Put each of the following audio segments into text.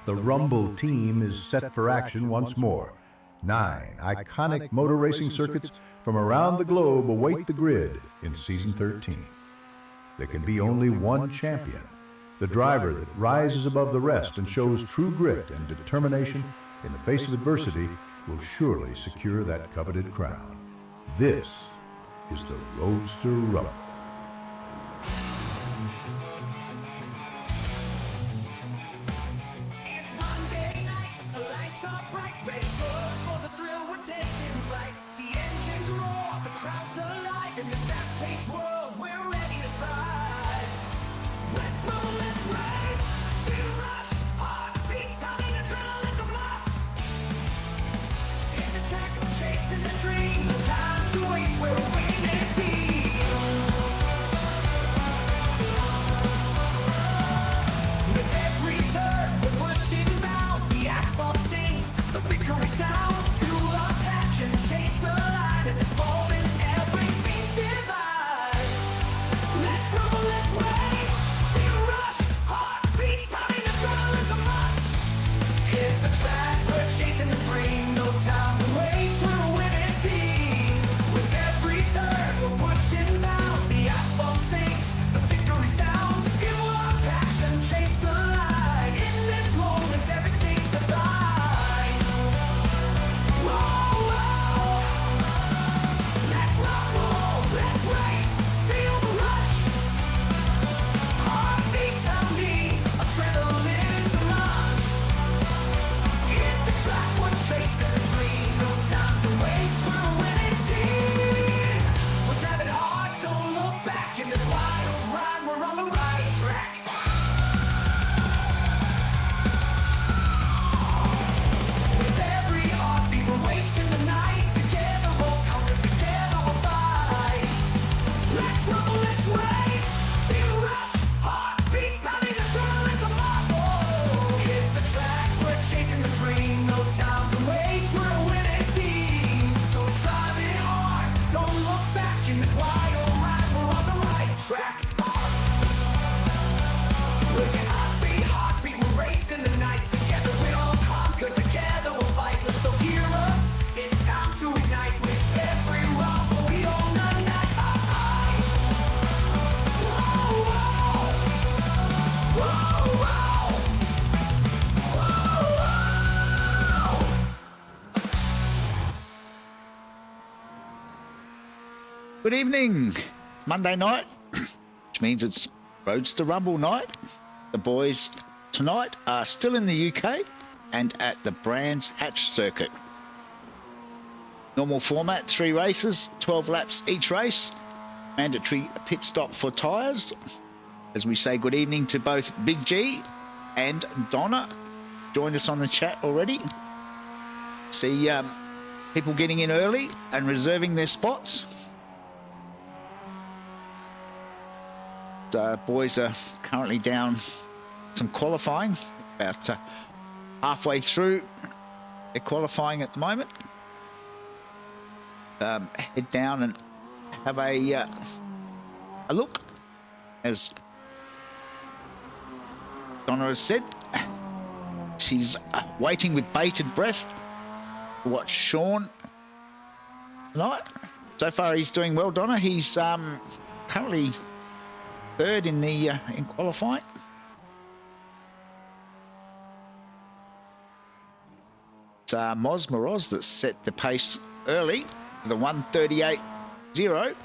the Rumble team is set for action once more. 9 iconic motor racing circuits from around the globe await the grid in Season 13. There can be only one champion, the driver that rises above the rest and shows true grit and determination in the face of adversity will surely secure that coveted crown. This is the Roadster Rumble. Good evening. It's Monday night, which means it's Roadster Rumble night. The boys tonight are still in the UK and at the Brands Hatch circuit. Normal format, 3 races, 12 laps each race. Mandatory pit stop for tyres. As we say good evening to both Big G and Donna. Joined us on the chat already. See people getting in early and reserving their spots. Boys are currently down some qualifying, about halfway through their qualifying at the moment. Head down and have a look, as Donna has said. She's waiting with bated breath to watch Sean tonight. So far he's doing well, Donna. He's currently third in the in qualifying. It's Moz Moroz that set the pace early with a 1:38.0.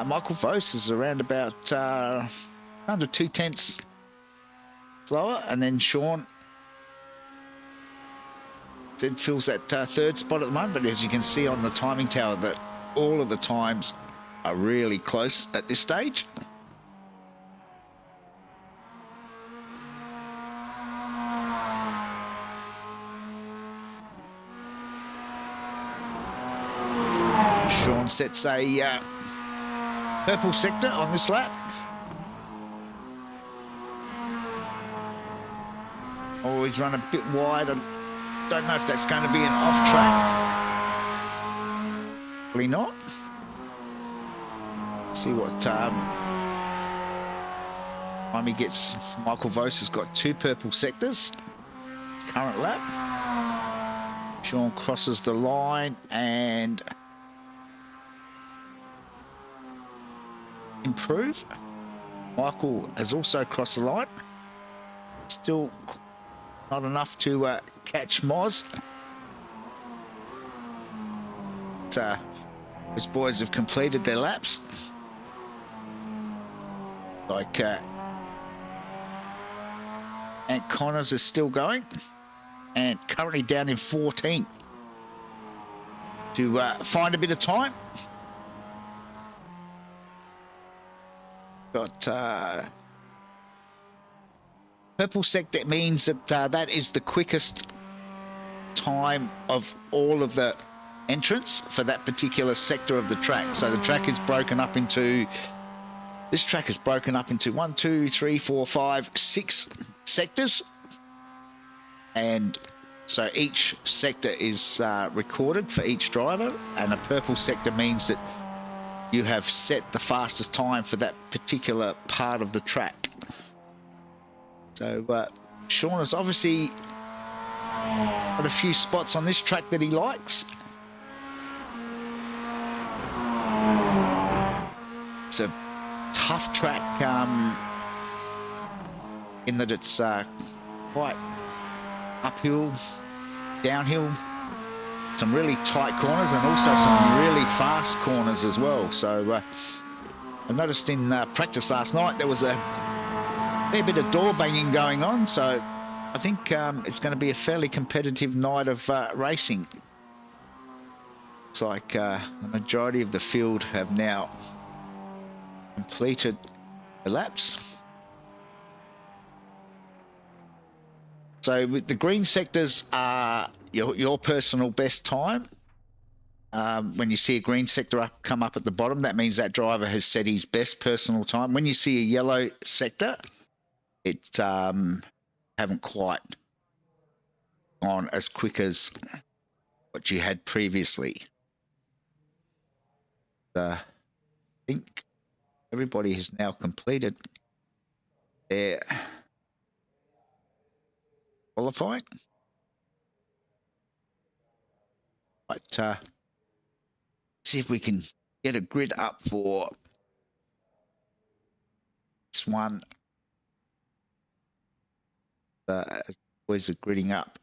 Michael Vos is around about under 2 tenths slower, and then Sean fills that third spot at the moment. But as you can see on the timing tower, that all of the times are really close at this stage. Sean sets a purple sector on this lap. Always run a bit wide. I don't know if that's going to be an off track. Probably not. See what Time he gets, Michael Vos has got 2 purple sectors. Current lap. Sean crosses the line and improve. Michael has also crossed the line. Still not enough to catch Moz. Those boys have completed their laps. Like Ant Connors is still going and currently down in 14 to find a bit of time. Got purple sector means that that is the quickest time of all of the entrants for that particular sector of the track. So the track is broken up into, this track is broken up into 1, 2, 3, 4, 5, 6 sectors, and so each sector is recorded for each driver, and a purple sector means that you have set the fastest time for that particular part of the track. So Sean has obviously got a few spots on this track that he likes. It's a tough track in that it's quite uphill, downhill, some really tight corners and also some really fast corners as well. So I noticed in practice last night there was a fair bit of door banging going on, so I think it's going to be a fairly competitive night of racing. It's like the majority of the field have now completed the laps. So with the green sectors are your personal best time. When you see a green sector come up at the bottom, that means that driver has set his best personal time. When you see a yellow sector, it haven't quite gone as quick as what you had previously. I think everybody has now completed their qualifying. But see if we can get a grid up for this one. As boys are gridding up.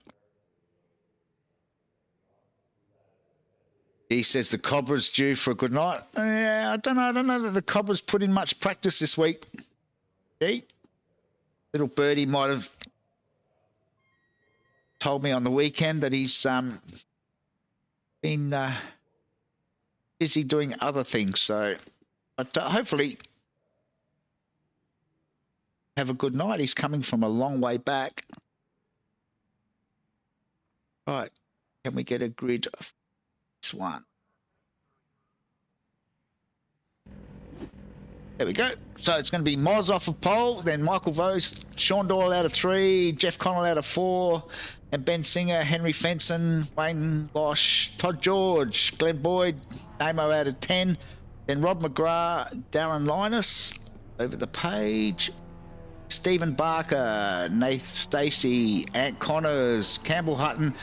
He says the Cobra's due for a good night. Yeah, I don't know that the Cobra's put in much practice this week. Gee, little birdie might have told me on the weekend that he's been busy doing other things. So, but hopefully have a good night. He's coming from a long way back. Right, can we get a grid of this one? There we go. So it's going to be Moz off of pole, then Michael Vos, Sean Doyle out of 3, Jeff Connell out of 4, and Ben Singer, Henry Fenson, Wayne Losh, Todd George, Glenn Boyd, Damo out of 10, then Rob McGrath, Darren Linus over the page, Stephen Barker, Nath Stacey, Ant Connors, Campbell Hutton,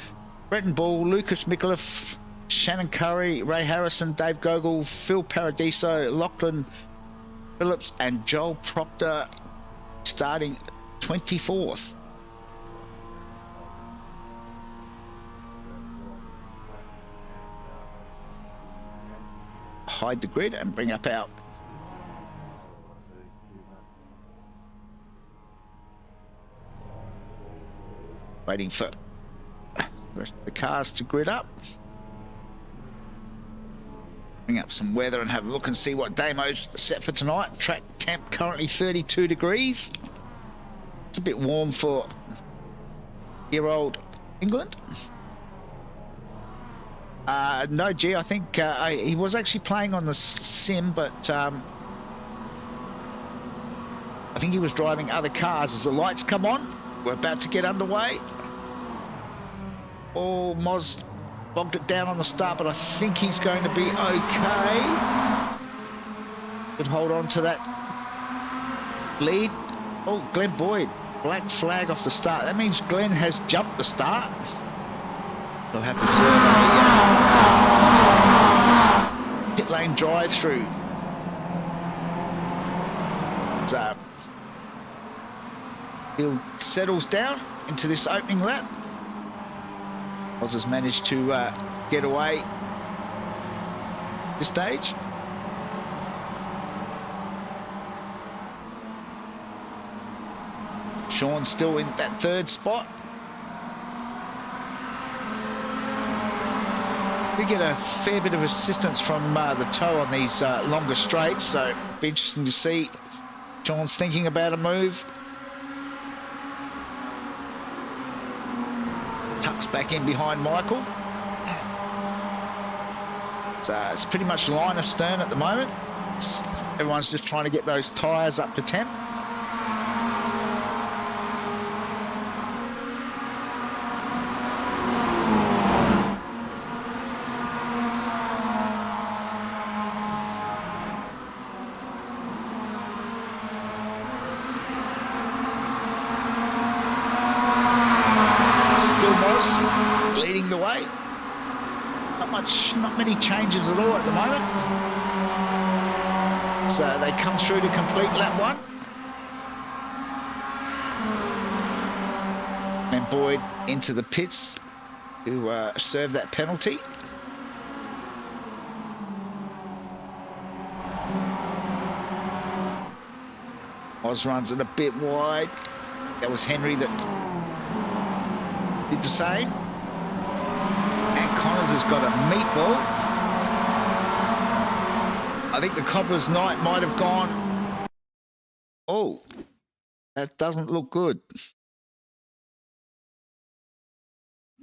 Bretton Bull, Lucas Micallef, Shannon Curry, Ray Harrison, Dave Gogol, Phil Paradiso, Lachlan Phillips, and Joel Proctor starting 24th. Hide the grid and bring up our waiting for the rest of the cars to grid up. Bring up some weather and have a look and see what Damo's set for tonight. Track temp currently 32 degrees. It's a bit warm for year-old England. No, G, I think he was actually playing on the sim, but I think he was driving other cars. As the lights come on, we're about to get underway. Oh, Moz bogged it down on the start, but I think he's going to be okay. Could hold on to that lead. Oh, Glenn Boyd, black flag off the start. That means Glenn has jumped the start. He'll have to serve a pit lane drive through. So he settles down into this opening lap. Oz has managed to get away this stage. Sean's still in that third spot. We get a fair bit of assistance from the toe on these longer straights, so it'll be interesting to see. Sean's thinking about a move. Tucks back in behind Michael. So it's pretty much line astern at the moment. Everyone's just trying to get those tyres up to temp. Leading the way. Not many changes at all at the moment. So they come through to complete lap 1. And Boyd into the pits to serve that penalty. Oz runs it a bit wide. That was Henry that did the same. And Connors has got a meatball. I think the Cobbler's Night might have gone. Oh, that doesn't look good.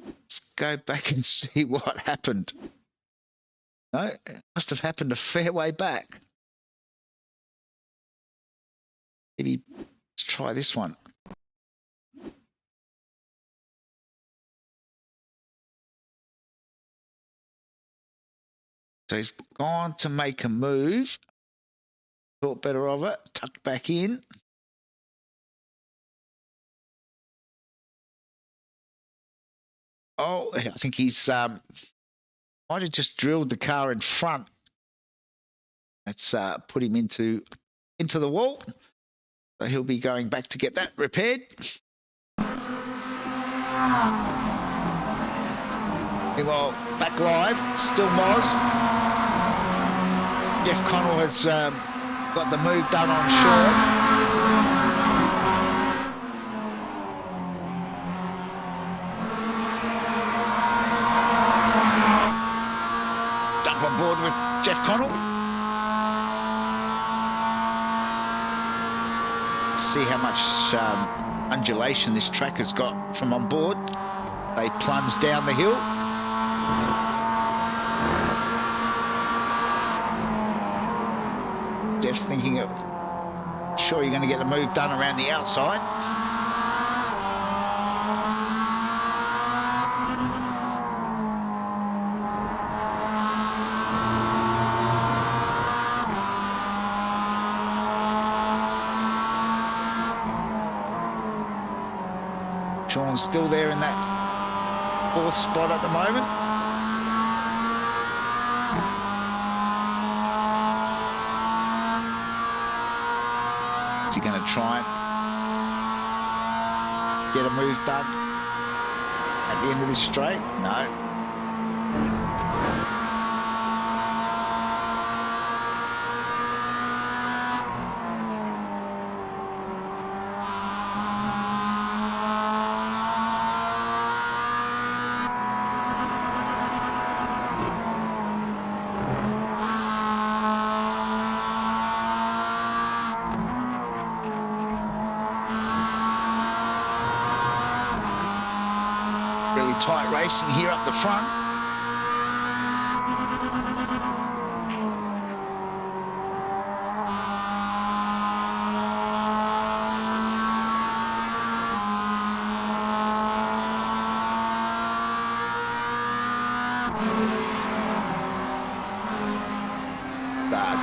Let's go back and see what happened. No, it must have happened a fair way back. Maybe let's try this one. So he's gone to make a move. Thought better of it. Tucked back in. Oh, I think he's might have just drilled the car in front. That's put him into the wall. So he'll be going back to get that repaired. Meanwhile, back live, still Moz. Jeff Connell has got the move done on Sean. Jump on board with Jeff Connell. See how much undulation this track has got from on board. They plunge down the hill. Jeff's thinking of, sure you're going to get a move done around the outside. Sean's still there in that 4th spot at the moment. Is he going to try and get a move done at the end of this straight? No. Really tight racing here up the front.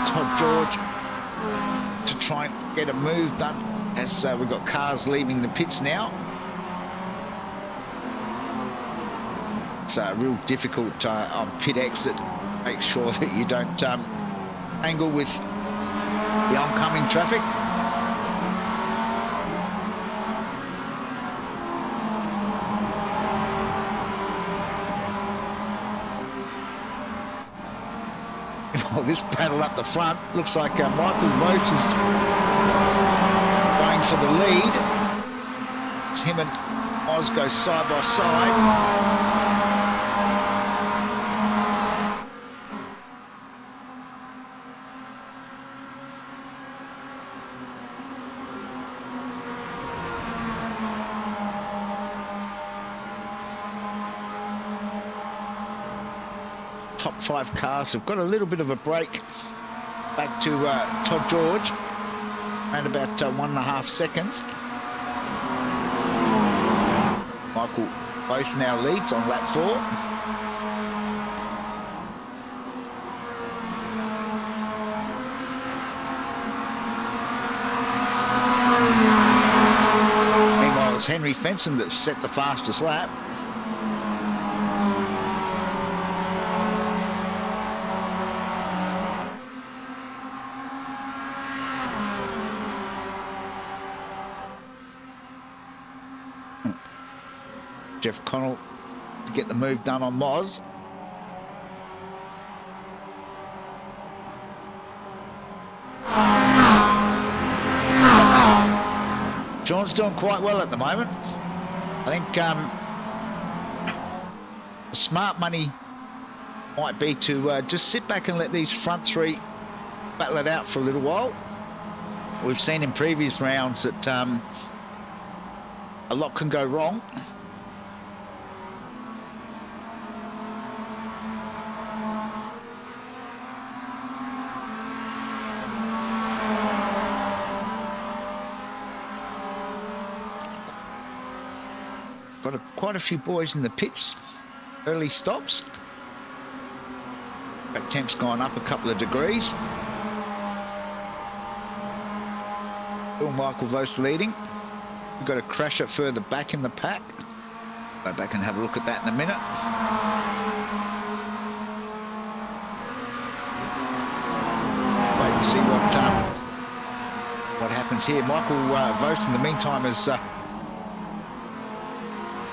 Todd George to try and get a move done as we've got cars leaving the pits now. It's real difficult on pit exit. Make sure that you don't angle with the oncoming traffic. Well, this battle up the front looks like Michael Roadster is going for the lead. It's him and Oz go side by side. Top 5 cars have got a little bit of a break back to Todd George, around about 1.5 seconds. Michael both now leads on lap 4. Meanwhile, it's Henry Fenson that set the fastest lap. Jeff Connell to get the move done on Moz. Sean's doing quite well at the moment. I think the smart money might be to just sit back and let these front 3 battle it out for a little while. We've seen in previous rounds that a lot can go wrong. Got quite a few boys in the pits, early stops. That temp's gone up a couple of degrees. Bill Michael Vos leading. We've got to crash it further back in the pack. Go back and have a look at that in a minute. Wait and see what happens here. Michael Vos in the meantime has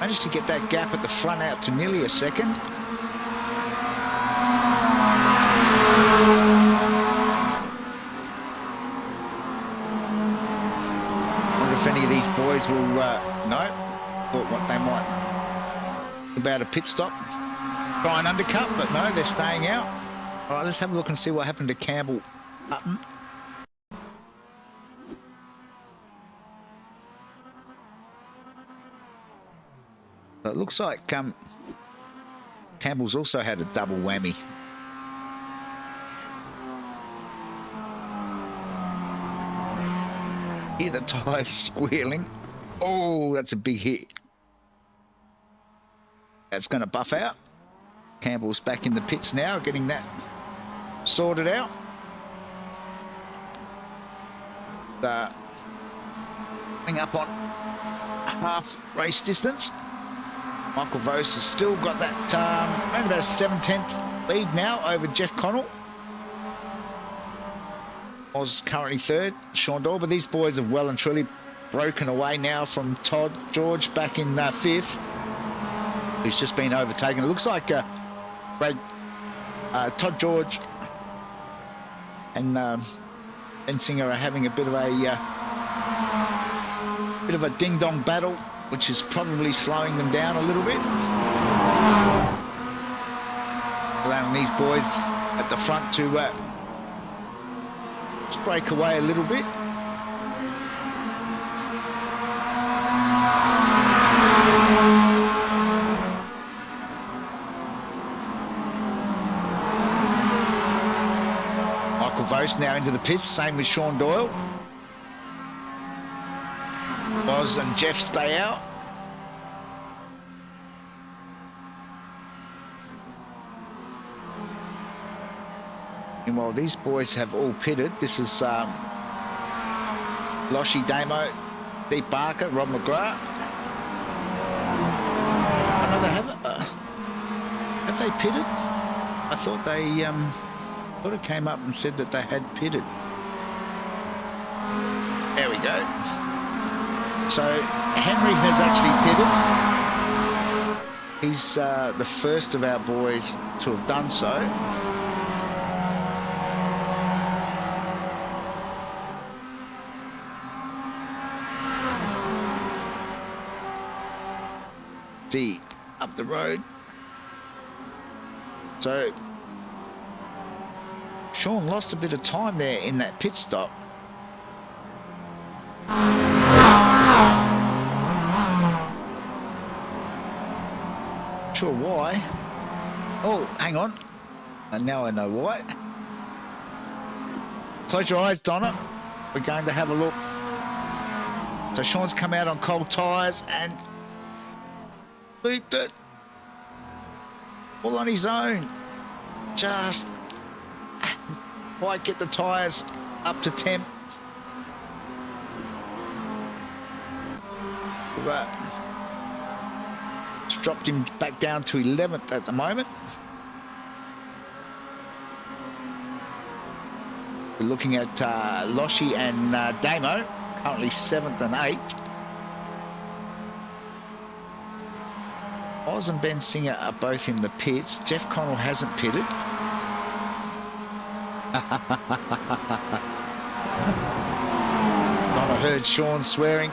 managed to get that gap at the front out to nearly a second. Wonder if any of these boys will know what they might about a pit stop. Try and undercut, but no, they're staying out. All right, let's have a look and see what happened to Campbell Hutton. It looks like Campbell's also had a double whammy. Hear the tyres squealing. Oh, that's a big hit. That's going to buff out. Campbell's back in the pits now, getting that sorted out. Coming up on half race distance. Michael Vos has still got that around about a 7/10 lead now over Jeff Connell. Was currently 3rd, Sean Doyle, but these boys have well and truly broken away now from Todd George back in 5th, who's just been overtaken. It looks like Todd George and Bensinger are having a bit of a ding-dong battle, which is probably slowing them down a little bit. Allowing these boys at the front to just break away a little bit. Michael Vos now into the pits, same with Sean Doyle. Oz and Jeff stay out. And while these boys have all pitted, this is Loshy, Damo, Deep Barker, Rob McGrath. Oh no, they haven't. Have they pitted? I thought they sort of came up and said that they had pitted. There we go. So Henry has actually pitted. He's the first of our boys to have done so. Deep up the road. So Sean lost a bit of time there in that pit stop. Not sure why. Oh, hang on. And now I know why. Close your eyes, Donna. We're going to have a look. So Sean's come out on cold tyres and looped it. All on his own. Just quite get the tyres up to temp. But it's dropped him back down to 11th at the moment. We're looking at Loshy and Damo, currently 7th and 8th. Oz and Ben Singer are both in the pits. Jeff Connell hasn't pitted. I heard Sean swearing.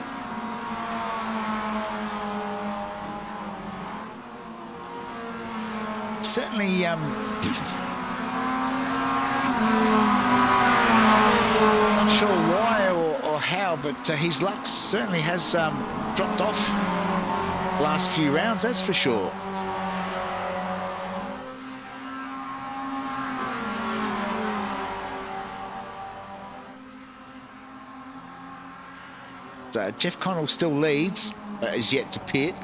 Certainly, not sure why or how, but his luck certainly has dropped off the last few rounds, that's for sure. Jeff Connell still leads, but is yet to pit.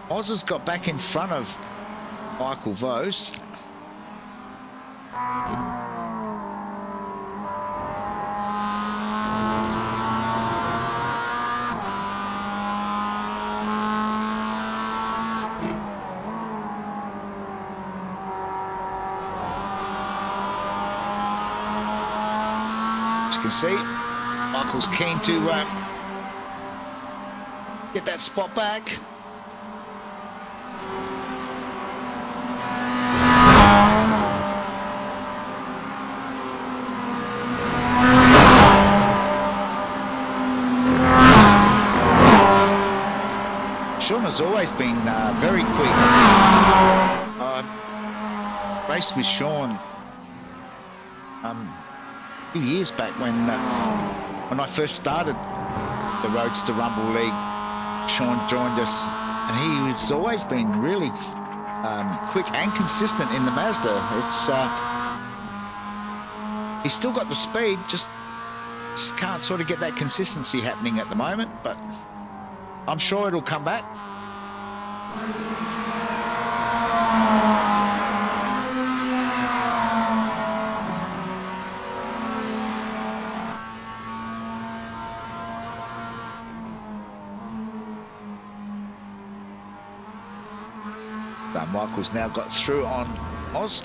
Oz has got back in front of Michael Vose. As you can see, Michael's keen to get that spot back. Sean has always been very quick. Raced with Sean a few years back when I first started the Roadster Rumble League. Sean joined us, and he has always been really quick and consistent in the Mazda. It's he's still got the speed, just can't sort of get that consistency happening at the moment, but I'm sure it'll come back. Michael's now got through on Oz.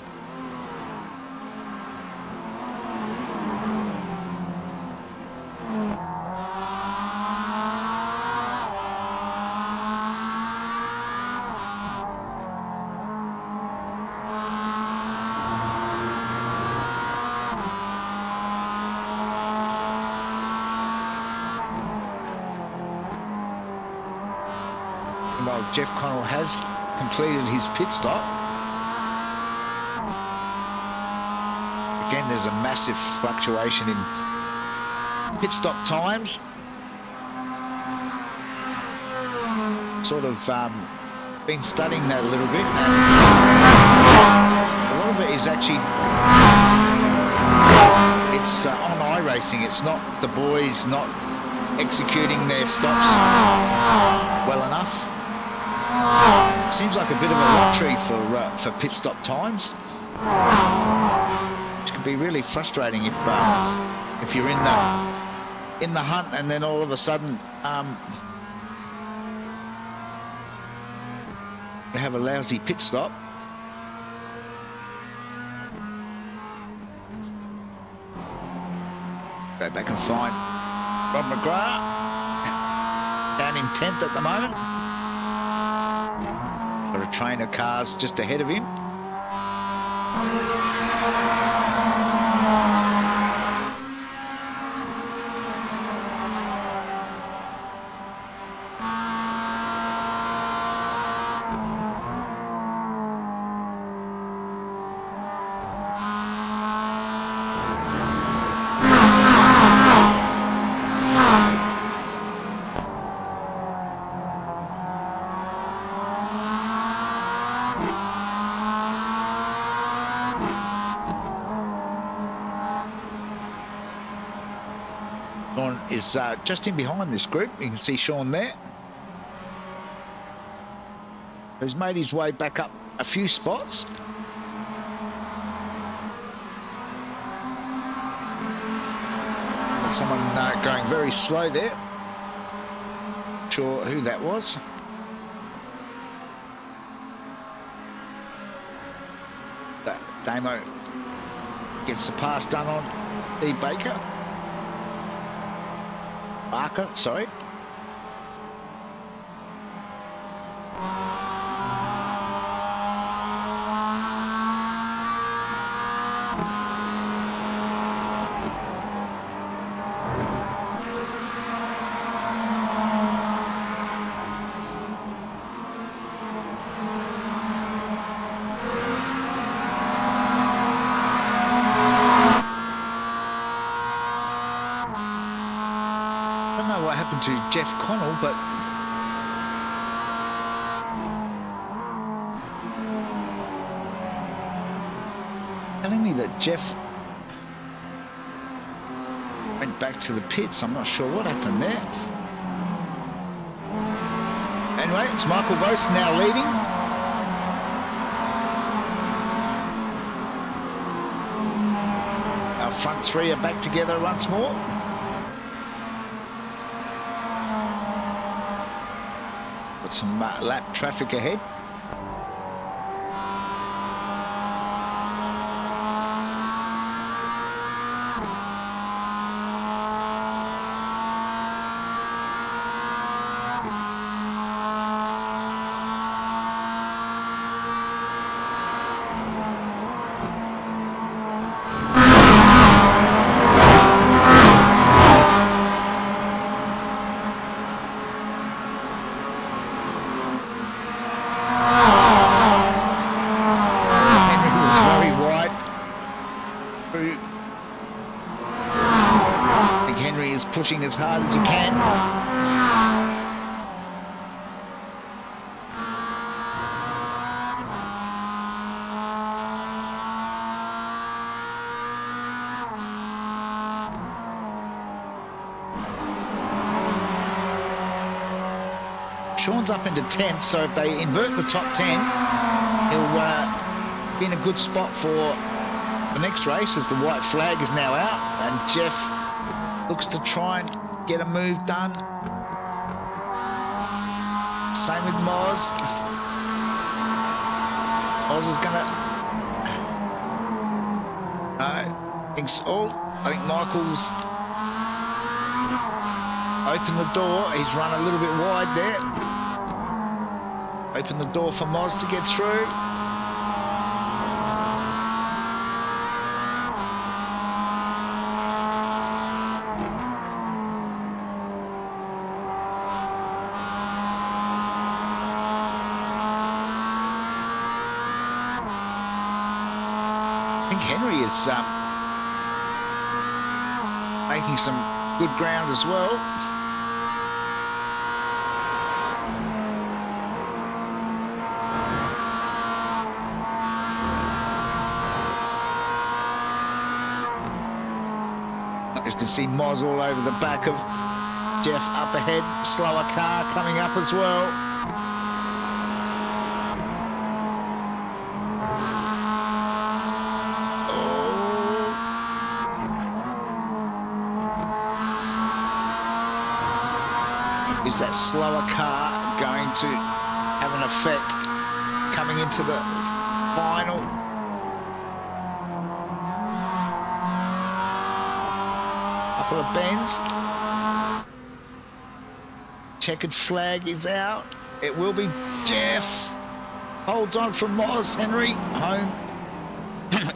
Well, Jeff Connell has completed his pit stop. Again, there's a massive fluctuation in pit stop times. Sort of been studying that a little bit, and a lot of it is actually it's on iRacing. It's not the boys not executing their stops well enough. Seems like a bit of a lottery for pit stop times, which can be really frustrating if you're in in the hunt, and then all of a sudden you have a lousy pit stop. Go back and find Bob McGrath down in 10th at the moment. Got a train of cars just ahead of him. Is just in behind this group. You can see Sean there. He's made his way back up a few spots. Got someone going very slow there. Not sure who that was. Damo gets the pass done on E. Barker, sorry. To Jeff Connell, but telling me that Jeff went back to the pits. I'm not sure what happened there. Anyway, it's Michael Vost now leading. Our front three are back together once more. Got some lap traffic ahead. Pushing as hard as he can. Sean's up into 10th, so if they invert the top 10, he'll be in a good spot for the next race, as the white flag is now out, and Jeff looks to try and get a move done. Same with Moz. Moz is gonna... I think Michael's opened the door. He's run a little bit wide there. Open the door for Moz to get through. Henry is making some good ground as well. As you can see, Moz all over the back of Jeff up ahead. Slower car coming up as well. Is that slower car going to have an effect coming into the final? Couple of bends. Checkered flag is out. It will be Jeff. Holds on from Moz. Henry home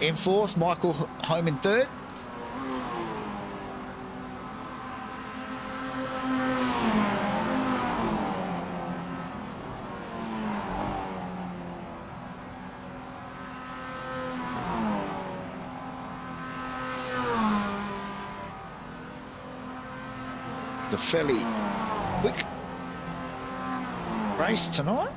in fourth. Michael home in third. The fairly quick race tonight.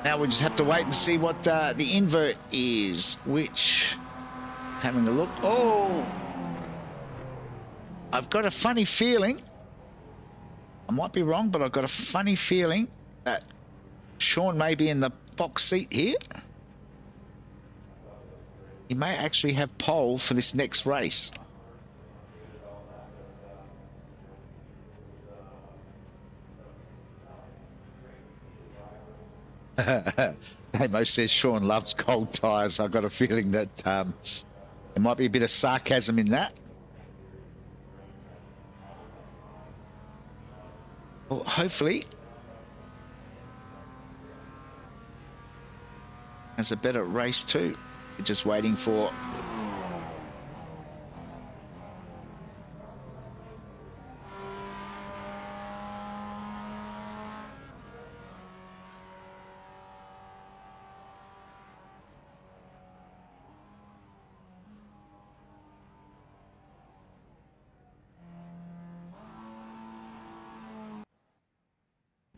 Now we just have to wait and see what the invert is, which, having a look. Oh, I've got a funny feeling, I might be wrong, but I've got a funny feeling that Sean may be in the box seat here. He may actually have pole for this next race. Damo says Sean loves cold tyres. I've got a feeling that there might be a bit of sarcasm in that. Well, hopefully has a better race too. We're just waiting for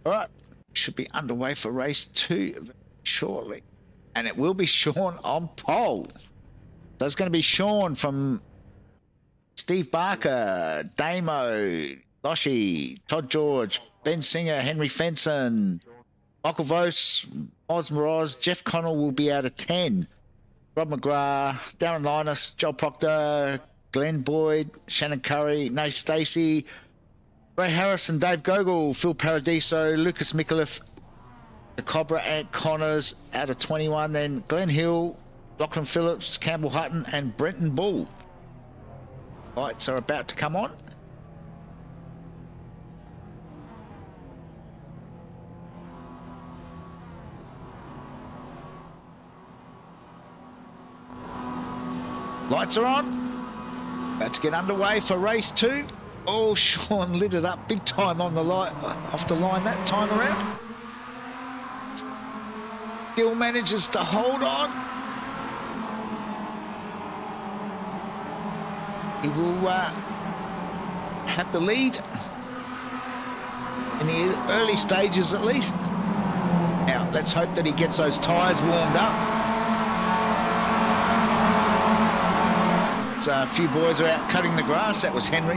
all right, should be underway for race 2 shortly. And it will be Sean on pole. So it's going to be Sean from Steve Barker, Damo, Loshi, Todd George, Ben Singer, Henry Fenson, Michael Vos, Oz Moroz, Jeff Connell will be out of 10. Rob McGrath, Darren Linus, Joel Proctor, Glenn Boyd, Shannon Curry, Nate Stacey, Ray Harrison, Dave Gogol, Phil Paradiso, Lucas Micallef, the Cobra, Ant Connors out of 21. Then Glenn Hill, Lachlan Phillips, Campbell Hutton, and Brenton Bull. Lights are about to come on. Lights are on. About to get underway for race 2. Oh, Sean lit it up big time on the light off the line that time around. Still manages to hold on. He will have the lead in the early stages at least. Now let's hope that he gets those tyres warmed up. A few boys are out cutting the grass. That was Henry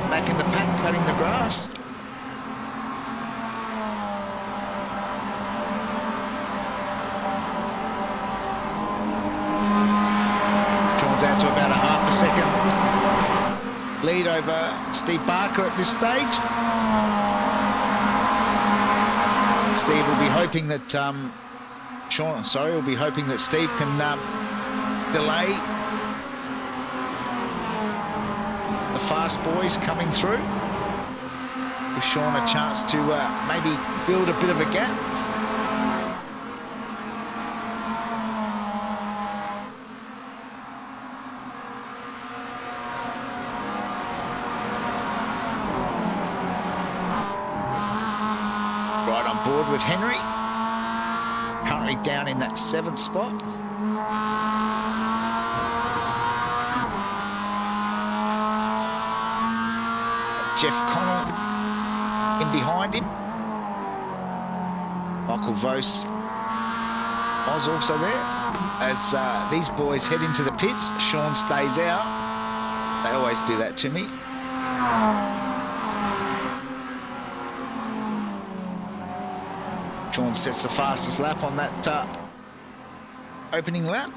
back in the pack cutting the grass. Sean's out to about a half a second lead over Steve Barker at this stage. Steve will be hoping that will be hoping that Steve can delay the fast boys coming through. Give Sean a chance to maybe build a bit of a gap. Right on board with Henry. Currently down in that 7th spot. Jeff Connell in behind him. Michael Vos, Oz also there. As these boys head into the pits, Sean stays out. They always do that to me. Sean sets the fastest lap on that opening lap.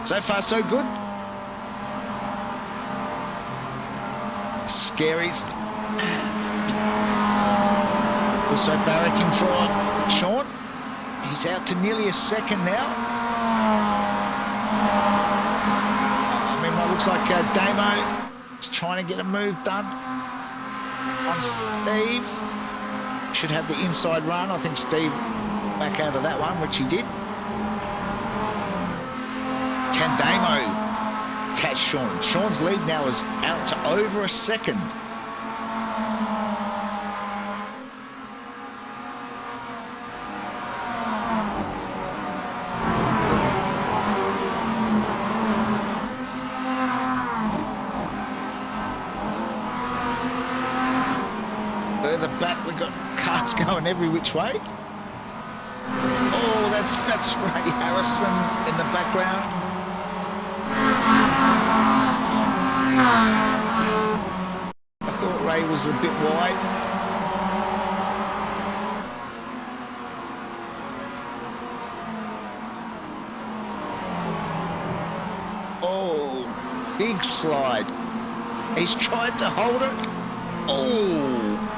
So far, so good. Scaries. Also barracking for Sean. He's out to nearly a second now. I mean, it looks like Damo is trying to get a move done on Steve. Should have the inside run. I think Steve back out of that one, which he did. Can Damo catch Sean? Sean's lead now is out to over a second. Further back, we've got cars going every which way. Oh, that's Ray Harrison in the background. I thought Ray was a bit wide. Oh, big slide. He's tried to hold it. Oh.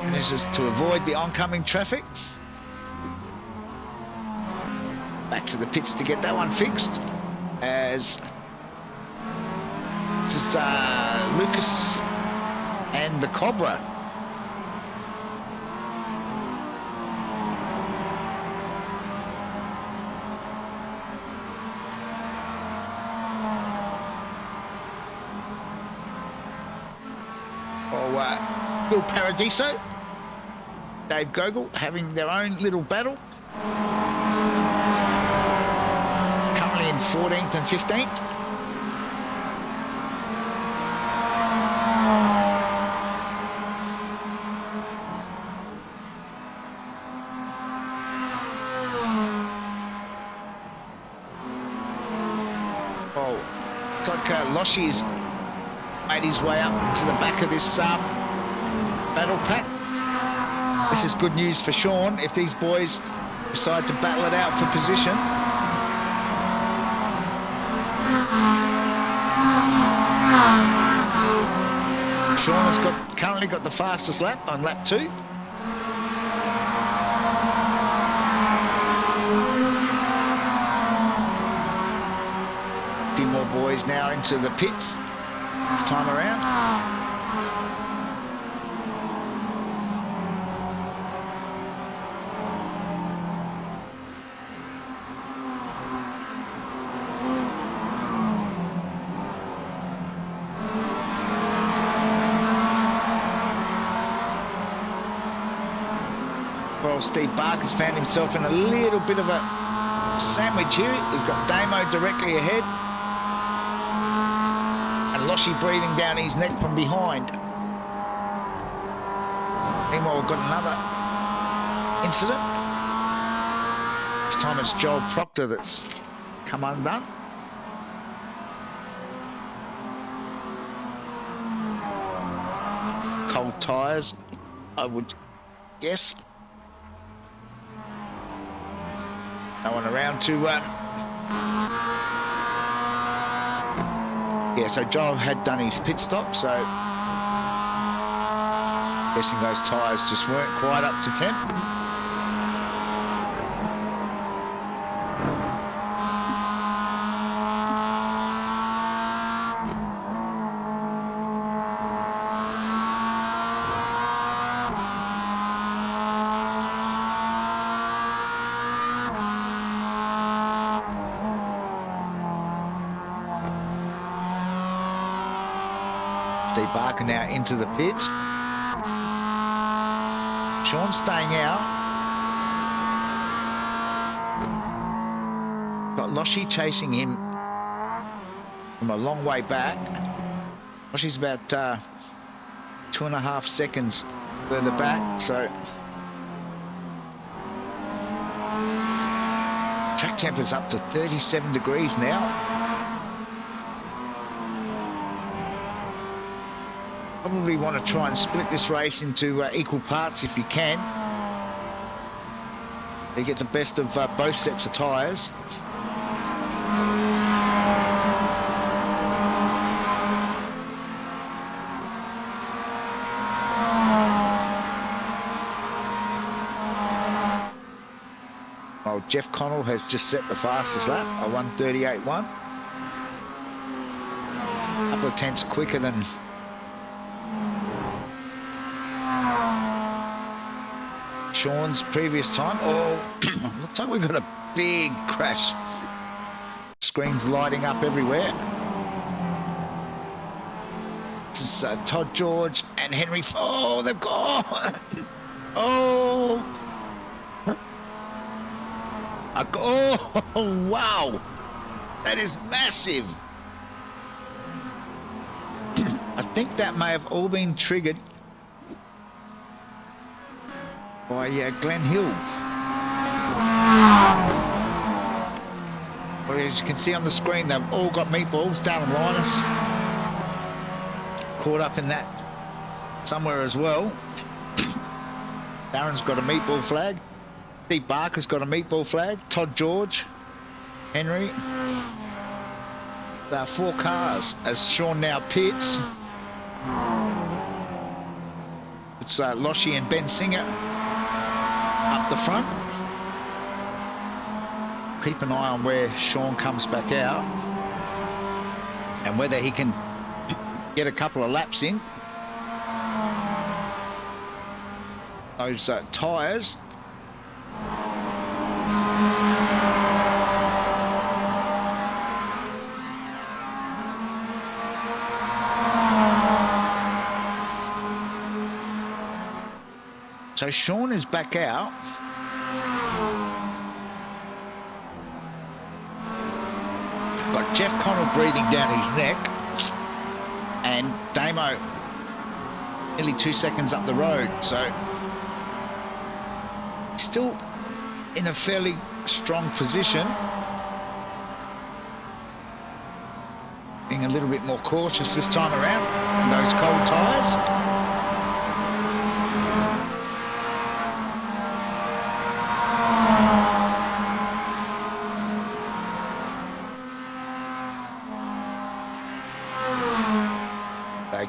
And this is to avoid the oncoming traffic. Back to the pits to get that one fixed. As this is Lucas and the Cobra. Oh, Bill Paradiso, Dave Gogol having their own little battle. Currently in 14th and 15th. Oh, it's like Loshy's made his way up to the back of this battle pack. This is good news for Sean if these boys decide to battle it out for position. Sean has currently got the fastest lap on lap 2. A few more boys now into the pits this time around. Well, Steve Barker's found himself in a little bit of a sandwich here. He's got Damo directly ahead. And Loshy breathing down his neck from behind. Meanwhile, we've got another incident. This time it's Joel Proctor that's come undone. Cold tyres, I would guess. No one around to... Yeah, so Joel had done his pit stop, so... guessing those tyres just weren't quite up to temp. Steve Barker now into the pit. Sean staying out. Got Loshy chasing him from a long way back. Loshy's about 2.5 seconds further back, so track temperature's up to 37 degrees now. Probably want to try and split this race into equal parts if you can. You get the best of both sets of tyres. Well, Jeff Connell has just set the fastest lap, a 1:38.1. A couple of tenths quicker than Sean's previous time. Oh, looks like we've got a big crash. Screens lighting up everywhere. This is Todd George and Henry. Oh, they've gone. Oh. Oh, wow. That is massive. I think that may have all been triggered by Glenn Hill. Well, as you can see on the screen, they've all got meatballs. Darren Linus caught up in that somewhere as well. Darren's got a meatball flag. Steve Barker's got a meatball flag. Todd George, Henry. There are 4 cars as Sean now pits. It's Loshi and Ben Singer up the front. Keep an eye on where Sean comes back out and whether he can get a couple of laps in. Those tyres. So Sean is back out. Got Jeff Connell breathing down his neck. And Damo nearly 2 seconds up the road. So still in a fairly strong position. Being a little bit more cautious this time around. Those cold tyres.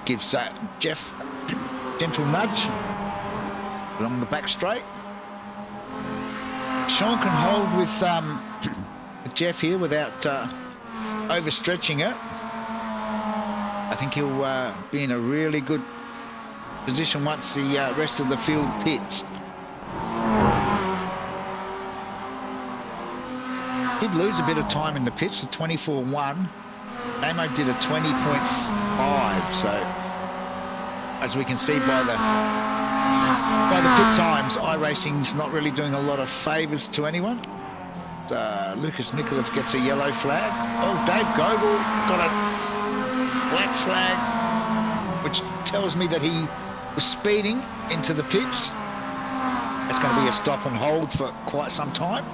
Gives Jeff a gentle nudge along the back straight. Sean can hold with Jeff here without overstretching it. I think he'll be in a really good position once the rest of the field pits. Did lose a bit of time in the pits, a 24.1. Damo did a 20.5, so as we can see by the pit times, iRacing's not really doing a lot of favours to anyone. Lucas Mikulev gets a yellow flag. Oh, Dave Gogol got a black flag, which tells me that he was speeding into the pits. It's going to be a stop and hold for quite some time.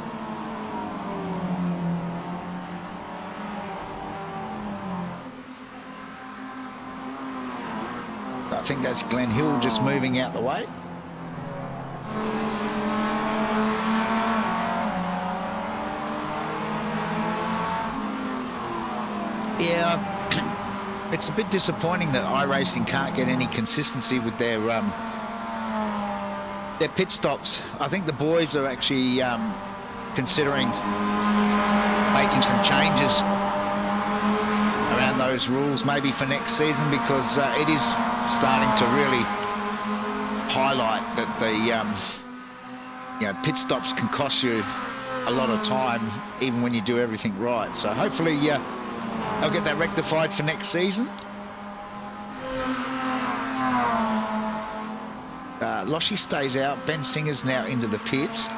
I think that's Glenn Hill just moving out the way. Yeah, it's a bit disappointing that iRacing can't get any consistency with their pit stops. I think the boys are actually considering making some changes around those rules maybe for next season, because it is starting to really highlight that the pit stops can cost you a lot of time even when you do everything right. So hopefully they'll get that rectified for next season. Loshi stays out. Ben Singer's now into the pits.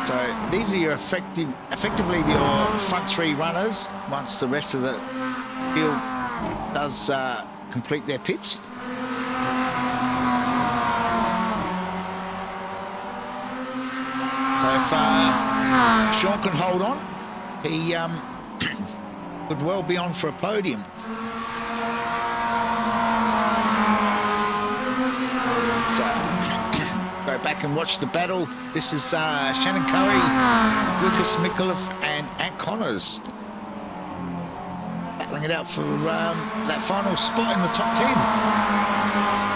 So these are your effectively your front 3 runners once the rest of the field does complete their pits. if Sean can hold on, he could well be on for a podium. Go back and watch the battle. This is Shannon Curry, Lucas Mikulev, and Ant Connors battling it out for that final spot in the top 10.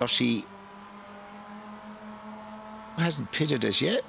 She hasn't pitted as yet.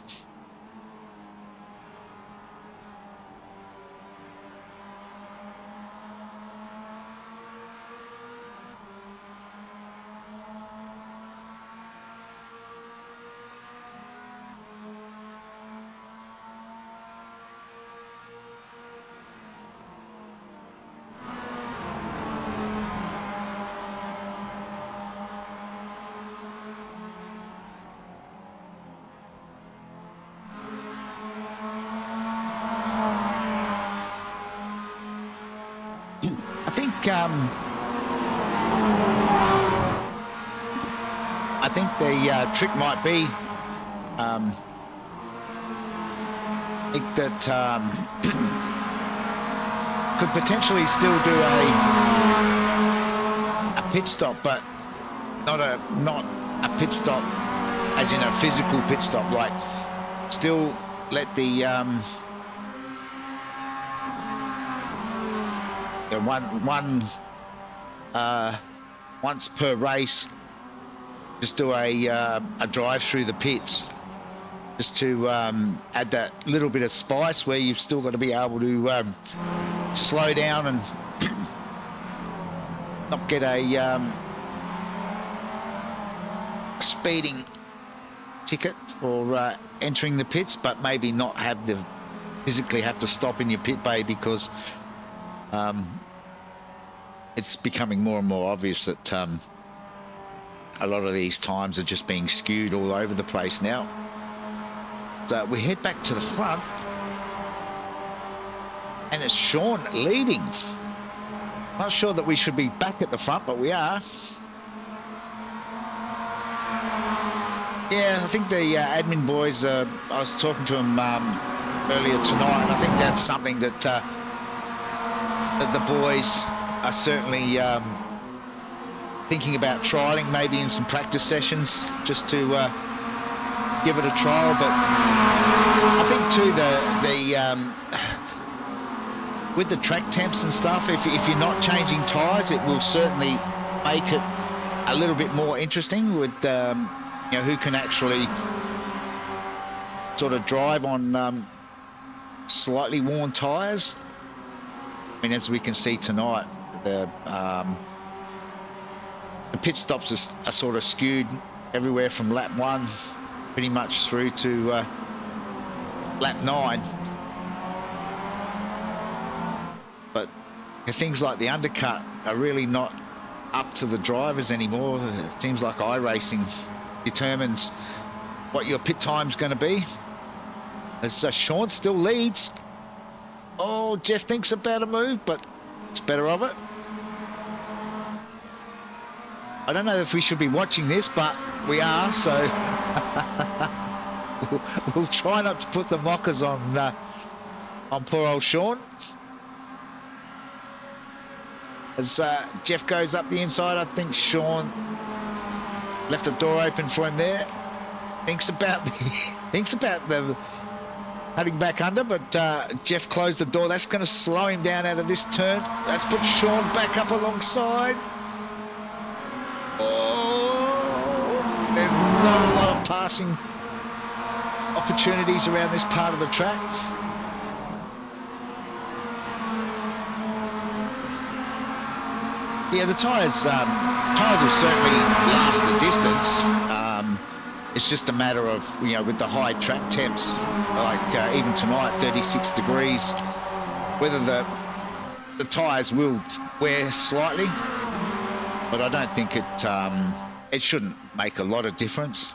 I think the trick might be, I think that could potentially still do a pit stop, but not a pit stop as in a physical pit stop. Like, still let the once per race, just do a drive through the pits, just to add that little bit of spice where you've still got to be able to slow down and not get a speeding ticket for entering the pits, but maybe not have to physically have to stop in your pit bay, because it's becoming more and more obvious that a lot of these times are just being skewed all over the place now. So we head back to the front, and it's Sean leading. Not sure that we should be back at the front, but we are. Yeah, I think the admin boys, I was talking to them earlier tonight, and I think that's something that, that the boys are certainly thinking about trialling, maybe in some practice sessions, just to give it a trial. But I think too, with the track temps and stuff, if you're not changing tyres, it will certainly make it a little bit more interesting with you know, who can actually sort of drive on slightly worn tyres. I mean, as we can see tonight, the pit stops are sort of skewed everywhere from lap 1 pretty much through to lap 9. But things like the undercut are really not up to the drivers anymore. It seems like iRacing determines what your pit time's going to be. As Sean still leads. Oh, Jeff thinks about a move, but it's better of it. I don't know if we should be watching this, but we are, so we'll try not to put the mockers on poor old Sean. As Jeff goes up the inside, I think Sean left the door open for him there. Thinks about the heading back under, but Jeff closed the door. That's going to slow him down out of this turn. That's put Sean back up alongside. Oh, there's not a lot of passing opportunities around this part of the track. Yeah, the tyres will certainly last the distance. It's just a matter of, you know, with the high track temps, like even tonight, 36 degrees, whether the tyres will wear slightly, but I don't think it shouldn't make a lot of difference.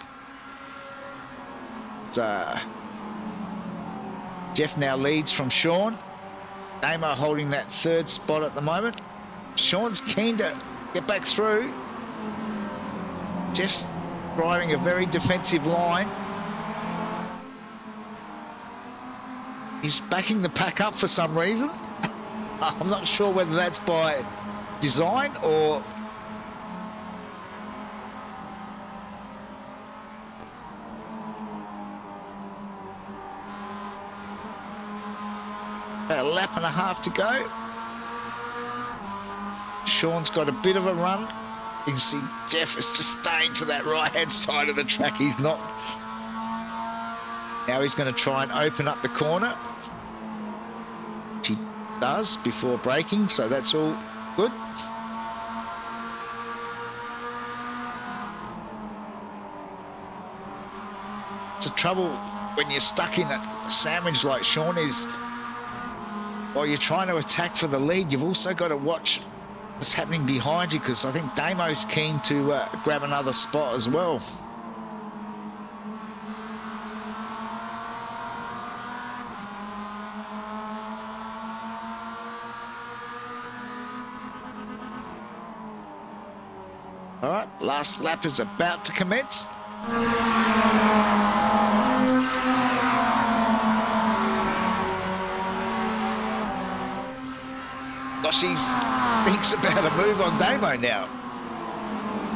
Jeff now leads from Sean. Damo holding that 3rd spot at the moment. Sean's keen to get back through. Jeff's driving a very defensive line. He's backing the pack up for some reason. I'm not sure whether that's by design or... About a lap and a half to go. Sean's got a bit of a run. You can see Jeff is just staying to that right-hand side of the track. He's not... Now he's going to try and open up the corner. Which he does before braking, so that's all good. It's a trouble when you're stuck in a sandwich like Sean is. While you're trying to attack for the lead, you've also got to watch what's happening behind you, because I think Damo's keen to grab another spot as well. All right, last lap is about to commence. Gosh, he thinks about a move on Damo now.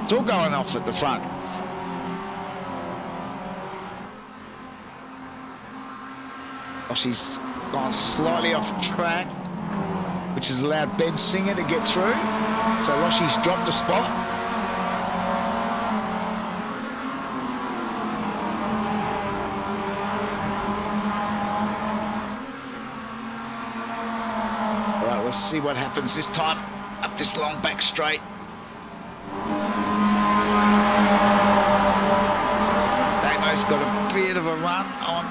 It's all going off at the front. Gosh, he's gone slightly off track, which has allowed Ben Singer to get through. So Loshy's dropped a spot. Let's see what happens this time up this long back straight. Damo's got a bit of a run on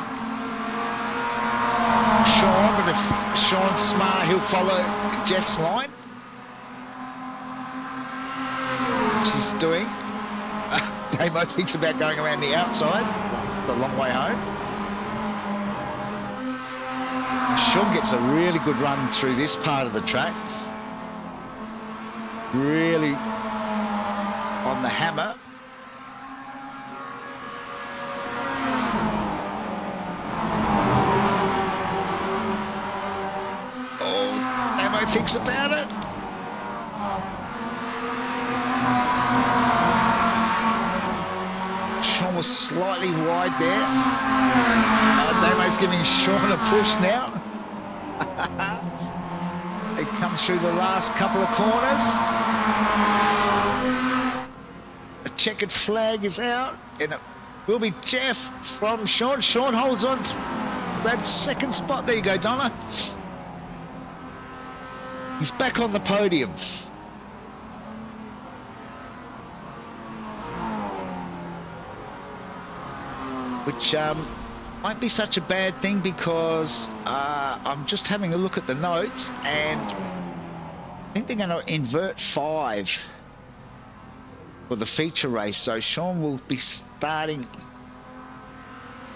Sean, but if Sean's smart, he'll follow Jeff's line. She's doing. Damo thinks about going around the outside, the long way home. Sean gets a really good run through this part of the track. Really on the hammer. Oh, Damo thinks about it. Sean was slightly wide there. Damo's giving Sean a push now. They come through the last couple of corners. A checkered flag is out, and it will be Jeff from Sean. Sean holds on to that 2nd spot. There you go, Donna. He's back on the podium. Which might be such a bad thing, because I'm just having a look at the notes, and I think they're going to invert 5 for the feature race. So Sean will be starting,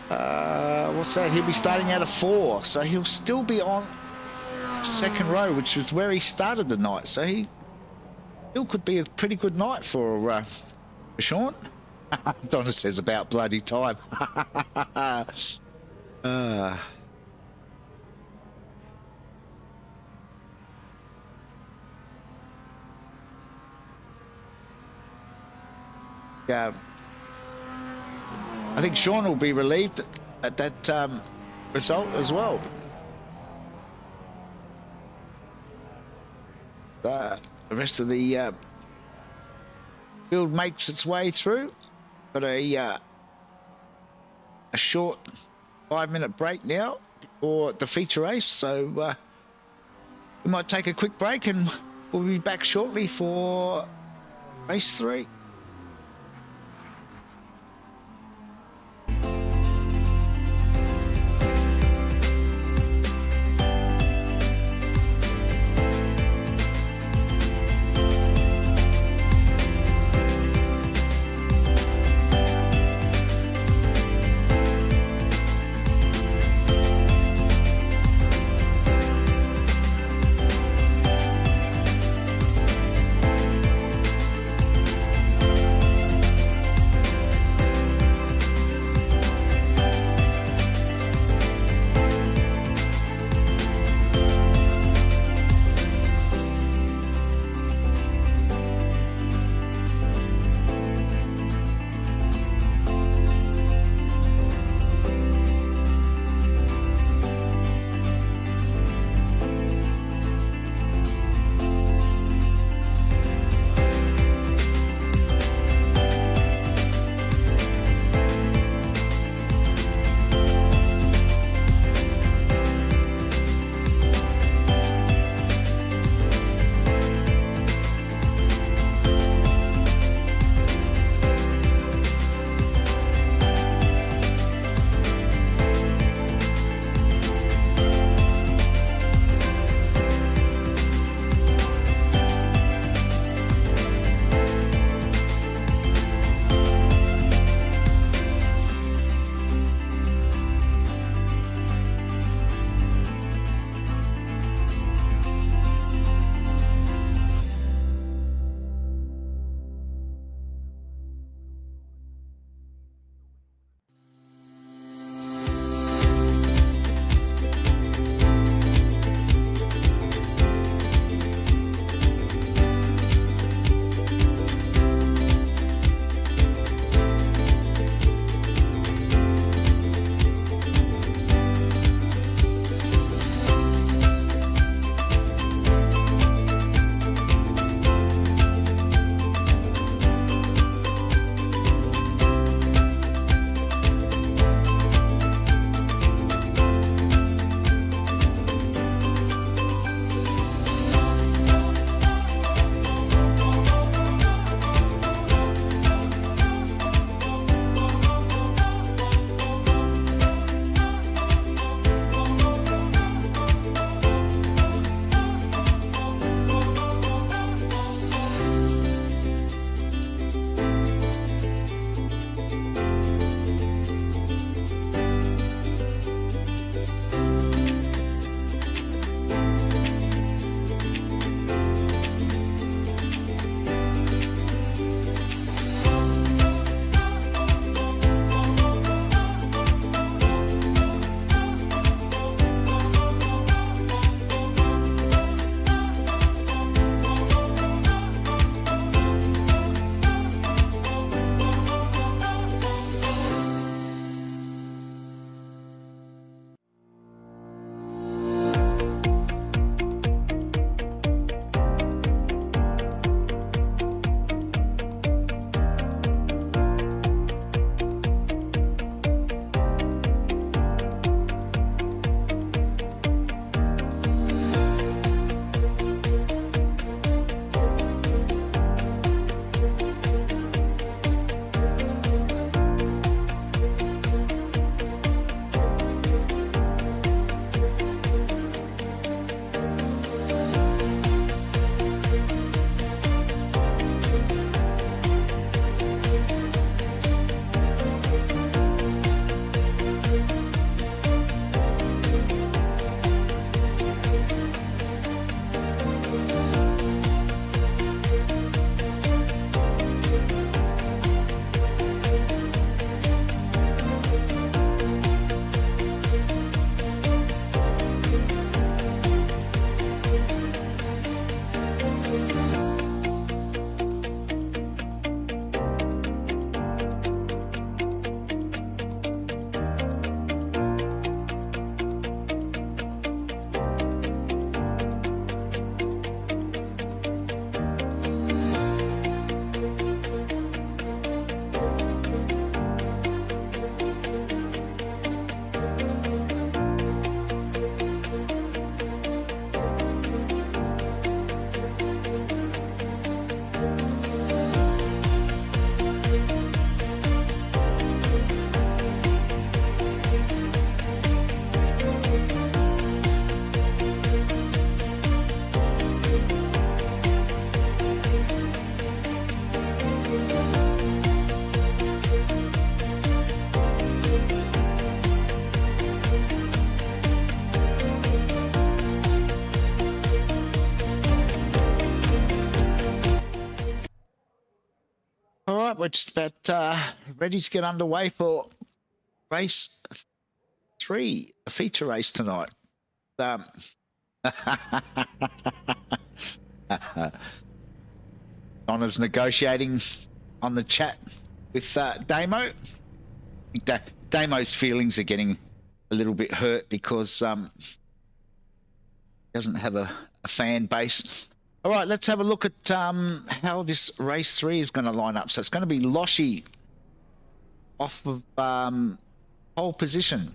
what's that? He'll be starting out of 4, so he'll still be on 2nd row, which is where he started the night. So he still could be a pretty good night for Sean. Donna says about bloody time. Yeah, I think Sean will be relieved at that result as well. The rest of the field makes its way through. Got a short 5-minute break now before the feature race, so we might take a quick break and we'll be back shortly for race 3. All right, we're just about ready to get underway for race 3, a feature race tonight. Donna's negotiating on the chat with Damo. Damo's feelings are getting a little bit hurt because doesn't have a fan base. All right, let's have a look at how this race 3 is going to line up. So it's going to be Loshi off of pole position.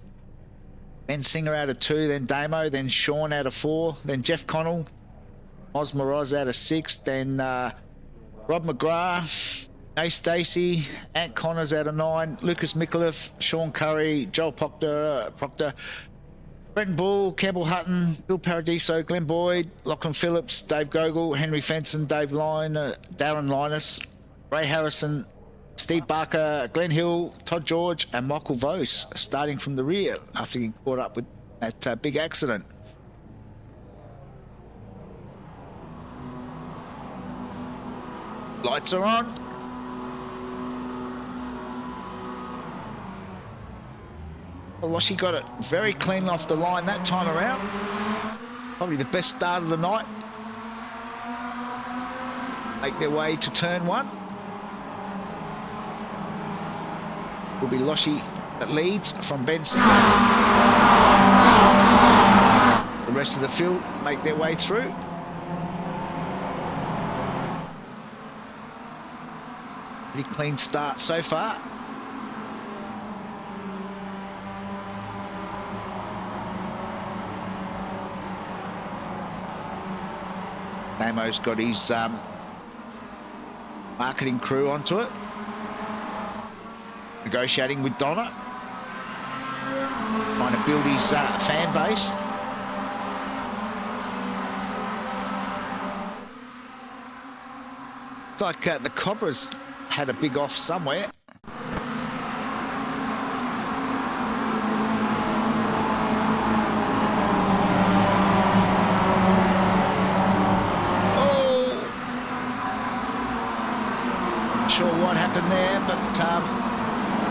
Ben Singer out of 2, then Damo, then Sean out of 4, then Jeff Connell, Oz Moroz out of 6, then Rob McGrath, Ace Stacey, Ant Connors out of 9, Lucas Mikulev, Sean Curry, Joel Proctor, Brenton Bull, Campbell Hutton, Bill Paradiso, Glenn Boyd, Lachlan Phillips, Dave Gogol, Henry Fenson, Dave Line, Darren Linus, Ray Harrison, Steve Barker, Glenn Hill, Todd George, and Michael Vose starting from the rear after getting caught up with that big accident. Lights are on. Loshi got it very clean off the line that time around. Probably the best start of the night. Make their way to turn 1. Will be Loshi that leads from Ben Singer. The rest of the field make their way through. Pretty clean start so far. Damo's got his marketing crew onto it. Negotiating with Donna. Trying to build his fan base. It's like the Cobras had a big off somewhere. Sure what happened there, but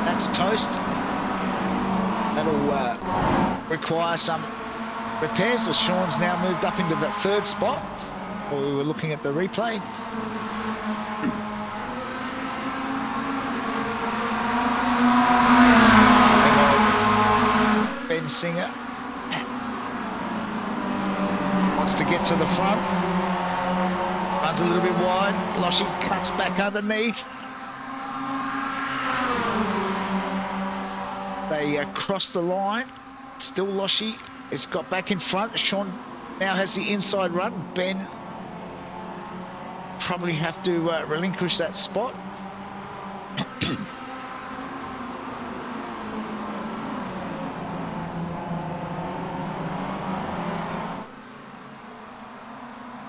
that's toast. That'll require some repairs as Sean's now moved up into the 3rd spot while we were looking at the replay. Ben Singer wants to get to the front. Runs a little bit wide. Loshi cuts back underneath. They cross the line. Still Loshi. It's got back in front. Sean now has the inside run. Ben probably have to relinquish that spot.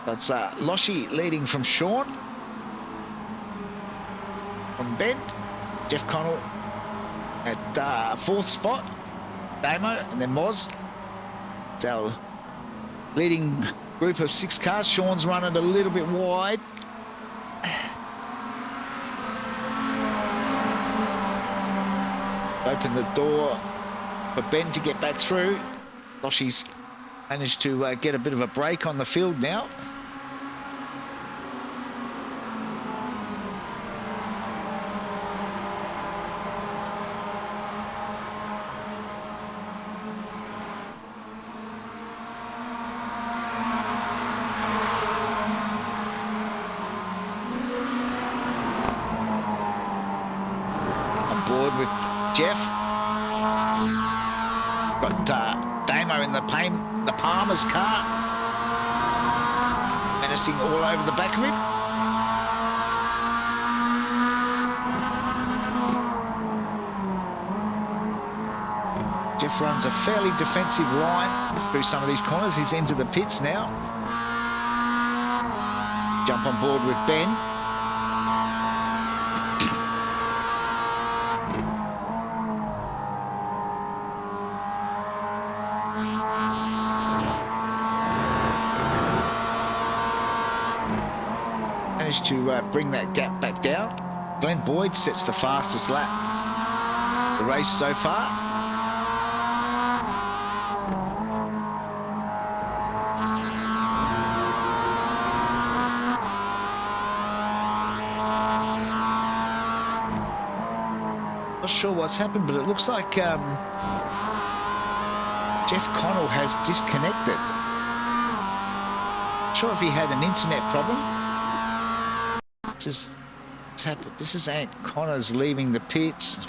That's Loshi leading from Sean. From Ben. Jeff Connell at 4th spot. Damo and then Moz. It's our leading group of 6 cars. Sean's running a little bit wide. Open the door for Ben to get back through. Loshi's managed to get a bit of a break on the field now. Board with Jeff. Got Damo in the Palmer's car. Menacing all over the back of him. Jeff runs a fairly defensive line through some of these corners. He's into the pits now. Jump on board with Ben. To bring that gap back down. Glenn Boyd sets the fastest lap the race so far. Not sure what's happened, but it looks like Jeff Connell has disconnected. Not sure if he had an internet problem. What's happened? This is Ant Connors leaving the pits.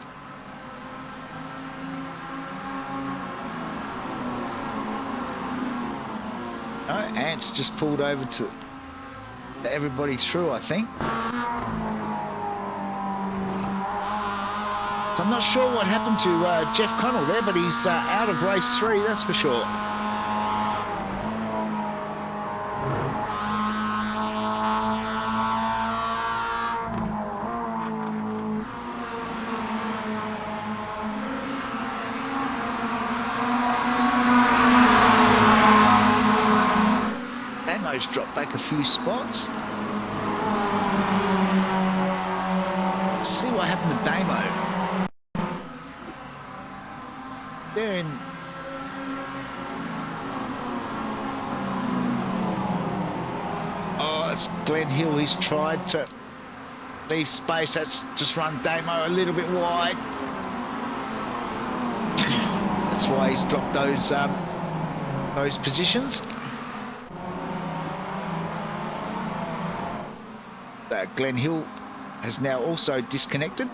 No, Ant's just pulled over to let everybody through, I think. So I'm not sure what happened to Jeff Connell there, but he's out of race 3, that's for sure. Damo's dropped back a few spots. Let's see what happened to Damo. They're in. Oh, it's Glenn Hill. He's tried to leave space. That's just run Damo a little bit wide. That's why he's dropped those positions. Glenn Hill has now also disconnected.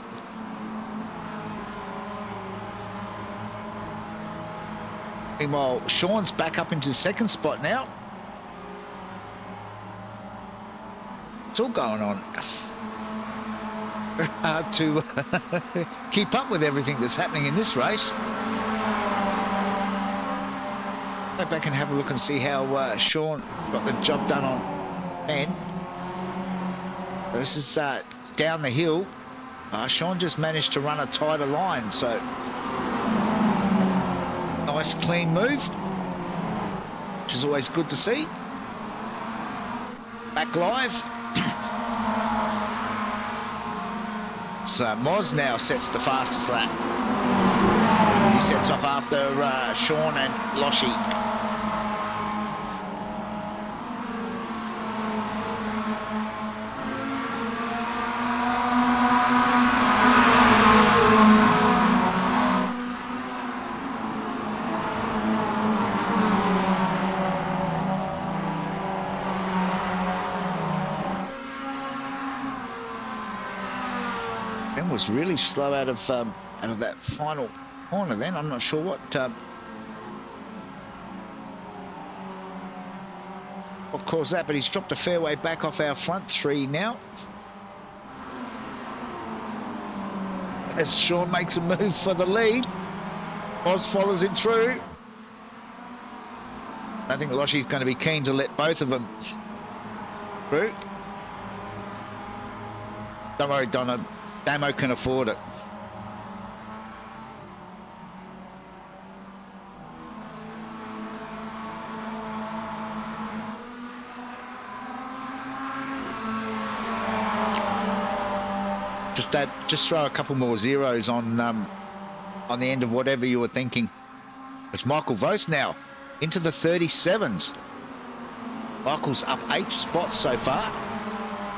Meanwhile, Sean's back up into the second spot now. It's all going on. Very hard to keep up with everything that's happening in this race. Go back and have a look and see how Sean got the job done on Ben. This is down the hill. Sean just managed to run a tighter line, so nice clean move, which is always good to see. Back live. So Moz now sets the fastest lap. He sets off after Sean and Loshi. Was really slow out of that final corner. Then I'm not sure what caused that, but he's dropped a fair way back off our front 3 now. As Sean makes a move for the lead, Oz follows it through. I think Loshi's going to be keen to let both of them through. Don't worry, Donna. Damo can afford it. Just throw a couple more zeros on the end of whatever you were thinking. It's Michael Vos now into the 37s. Michael's up 8 spots so far.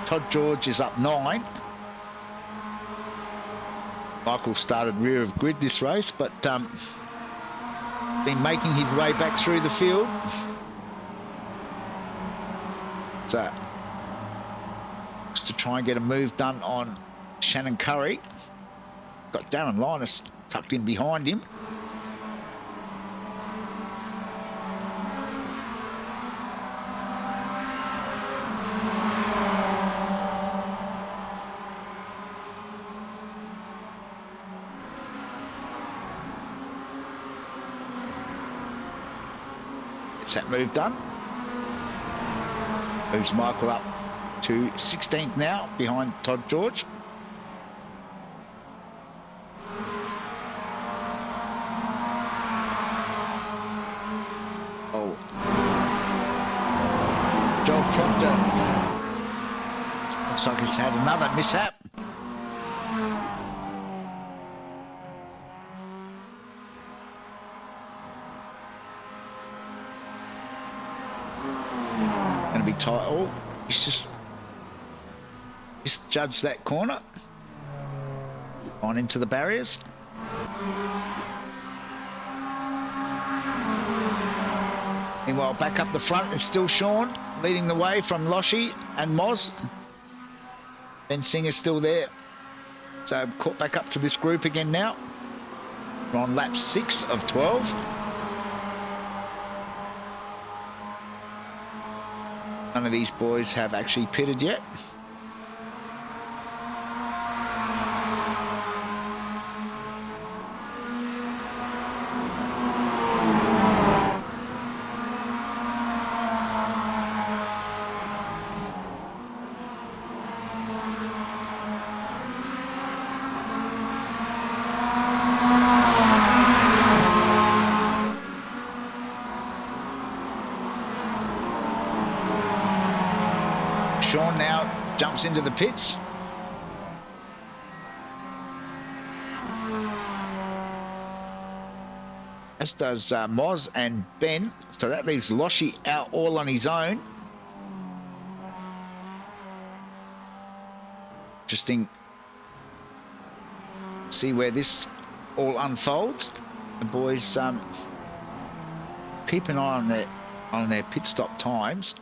Todd George is up 9. Michael started rear of grid this race, but been making his way back through the field. So, just to try and get a move done on Shannon Curry. Got Darren Linus tucked in behind him. That move done. Moves Michael up to 16th now behind Todd George. Oh, Joel Proctor looks like he's had another mishap. Going to be tight. Oh, he's just judged that corner. On into the barriers. Meanwhile, back up the front is still Sean, leading the way from Loshi and Moz. Ben Singer's still there. So caught back up to this group again now. We're on lap 6 of 12. None of these boys have actually pitted yet. Sean now jumps into the pits. As does Moz and Ben. So that leaves Loshi out all on his own. Interesting. See where this all unfolds. The boys keep an eye on their pit stop times.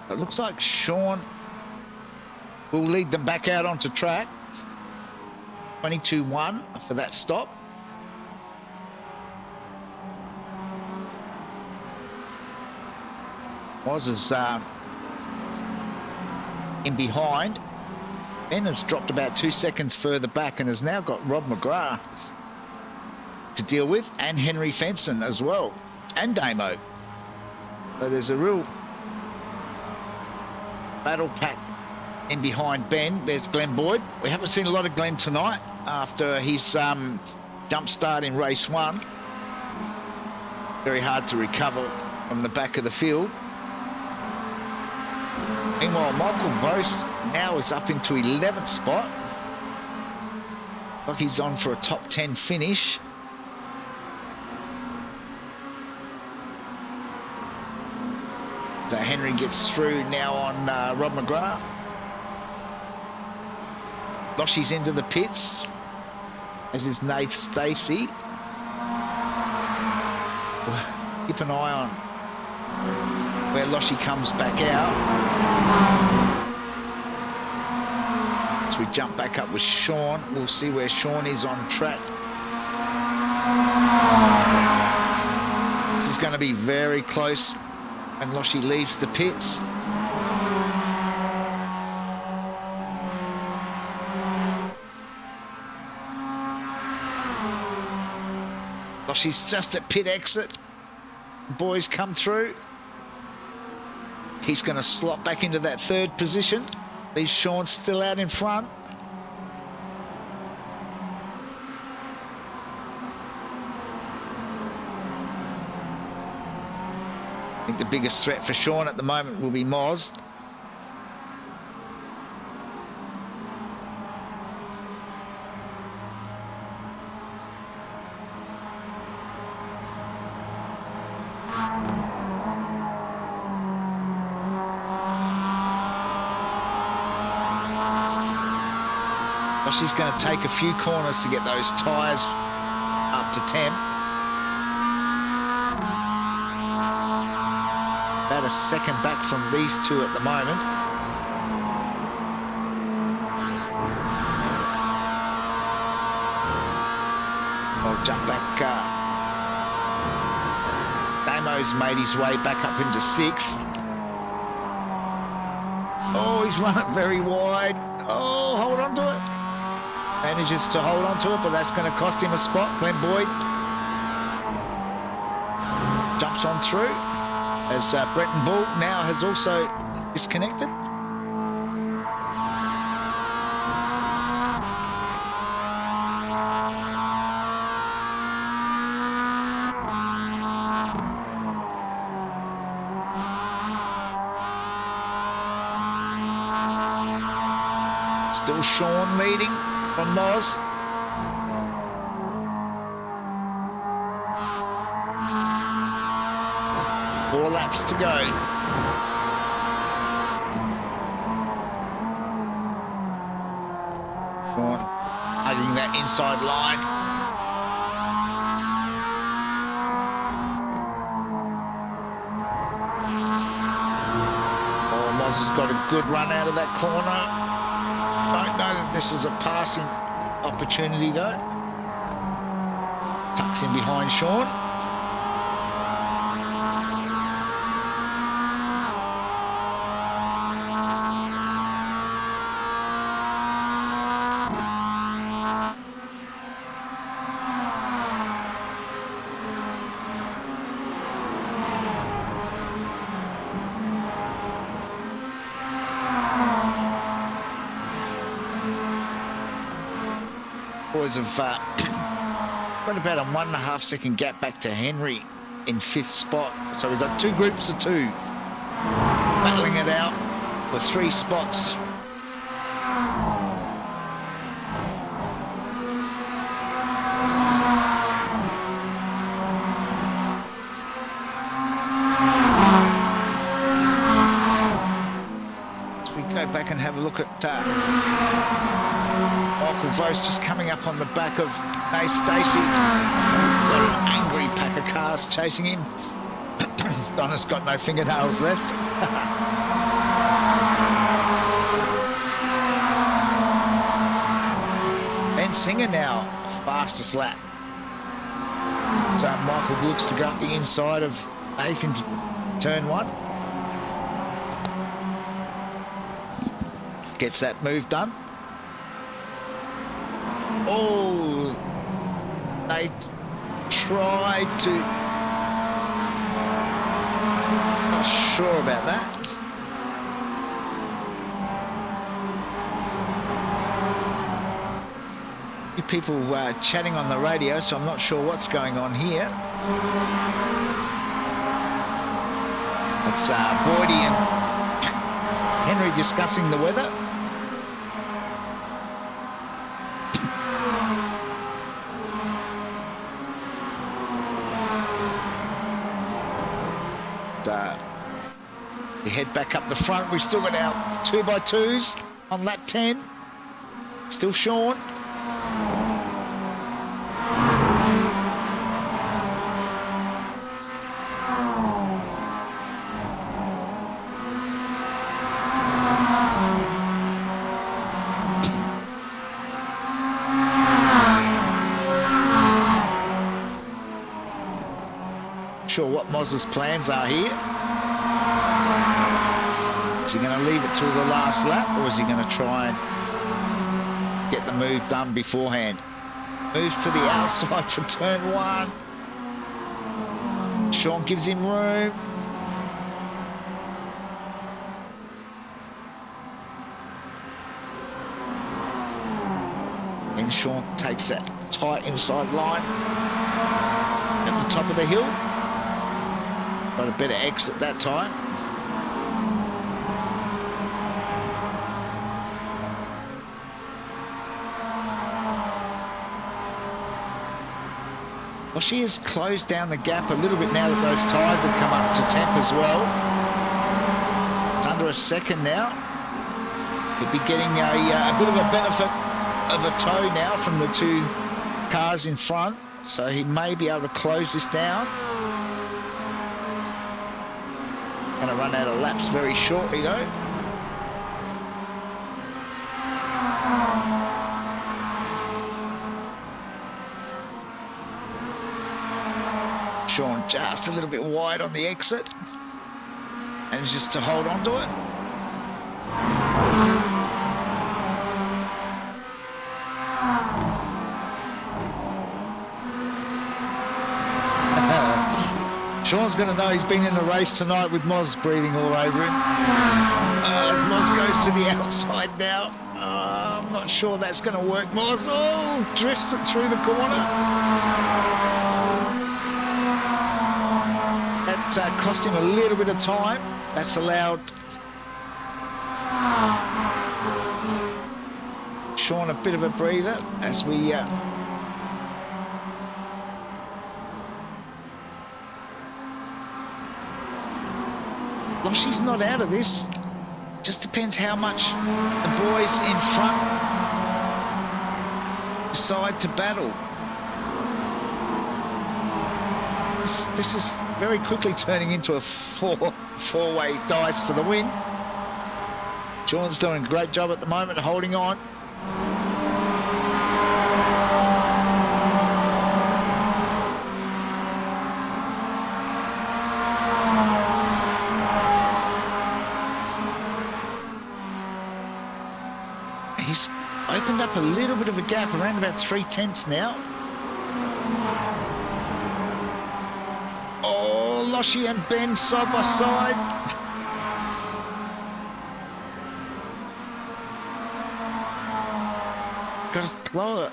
It looks like Sean will lead them back out onto track. 22-1 for that stop. Was in behind. Ben has dropped about 2 seconds further back and has now got Rob McGrath to deal with, and Henry Fenson as well, and Damo. So there's a real battle pack in behind Ben. There's Glenn Boyd. We haven't seen a lot of Glenn tonight after his jump start in race 1. Very hard to recover from the back of the field. Meanwhile, Michael Gross now is up into 11th spot. Like he's on for a top 10 finish. So Henry gets through now on Rob McGrath. Loshi's into the pits, as is Nate Stacey. Keep an eye on where Loshi comes back out. As we jump back up with Sean, we'll see where Sean is on track. This is going to be very close when Loshi leaves the pits. Loshi's just at pit exit. Boys come through. He's going to slot back into that 3rd position. Leaves Sean still out in front. I think the biggest threat for Sean at the moment will be Moz. She's going to take a few corners to get those tyres up to temp. About a second back from these two at the moment. I'll jump back. Damo's made his way back up into 6th. Oh, he's run it very wide. Oh, hold on to it. Manages to hold on to it, but that's going to cost him a spot. Glenn Boyd jumps on through as Bretton Bull now has also disconnected. Still Sean leading from Moz. Four laps to go. Sean hugging that inside line. Oh, Moz has got a good run out of that corner. Don't know that this is a passing opportunity though. Tucks in behind Sean. Boys have got about a 1.5 second gap back to Henry in 5th spot. So we've got 2 groups of 2 battling it out for 3 spots. As we go back and have a look at Michael Vos just coming up on the back of Ace Stacey. Got an angry pack of cars chasing him. Donna's got no fingernails left. Ben Singer now, fastest lap. So Michael looks to go up the inside of Nathan turn 1. Gets that move done. Oh, they tried to, not sure about that. You people chatting on the radio, so I'm not sure what's going on here. It's Boydie and Henry discussing the weather. We head back up the front. We've still got our 2x2s on lap 10. Still Sean. Not sure what Moz's plans are here. Is he going to leave it till the last lap, or is he going to try and get the move done beforehand? Moves to the outside for turn 1. Sean gives him room. And Sean takes that tight inside line at the top of the hill. Got a better exit that time. Well, she has closed down the gap a little bit now that those tyres have come up to temp as well. It's under a second now. He'll be getting a bit of a benefit of a tow now from the 2 cars in front, so he may be able to close this down. Going to run out of laps very shortly though. Sean just a little bit wide on the exit, and just to hold on to it. Sean's going to know he's been in the race tonight with Moz breathing all over him. As Moz goes to the outside now. I'm not sure that's going to work. Moz, drifts it through the corner. That cost him a little bit of time. That's allowed Sean a bit of a breather as we Loshie's not out of this. Just depends how much the boys in front decide to battle. This is very quickly turning into a four-way dice for the win. Sean's doing a great job at the moment, holding on. He's opened up a little bit of a gap, around about 3/10 now. Oh, Loshie and Ben side by side. Got to throw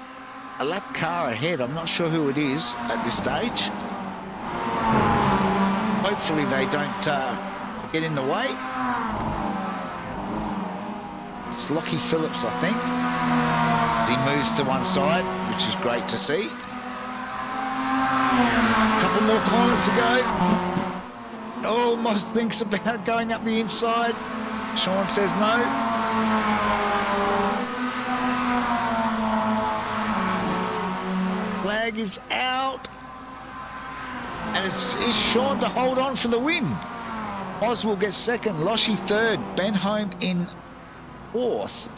a lap car ahead. I'm not sure who it is at this stage. Hopefully they don't get in the way. It's Lockie Phillips, I think. He moves to one side, which is great to see. A couple more corners to go. Almost thinks about going up the inside. Sean says no. Flag is out. And it's Sean to hold on for the win. Oswell gets second, Loshie third, Ben home in fourth.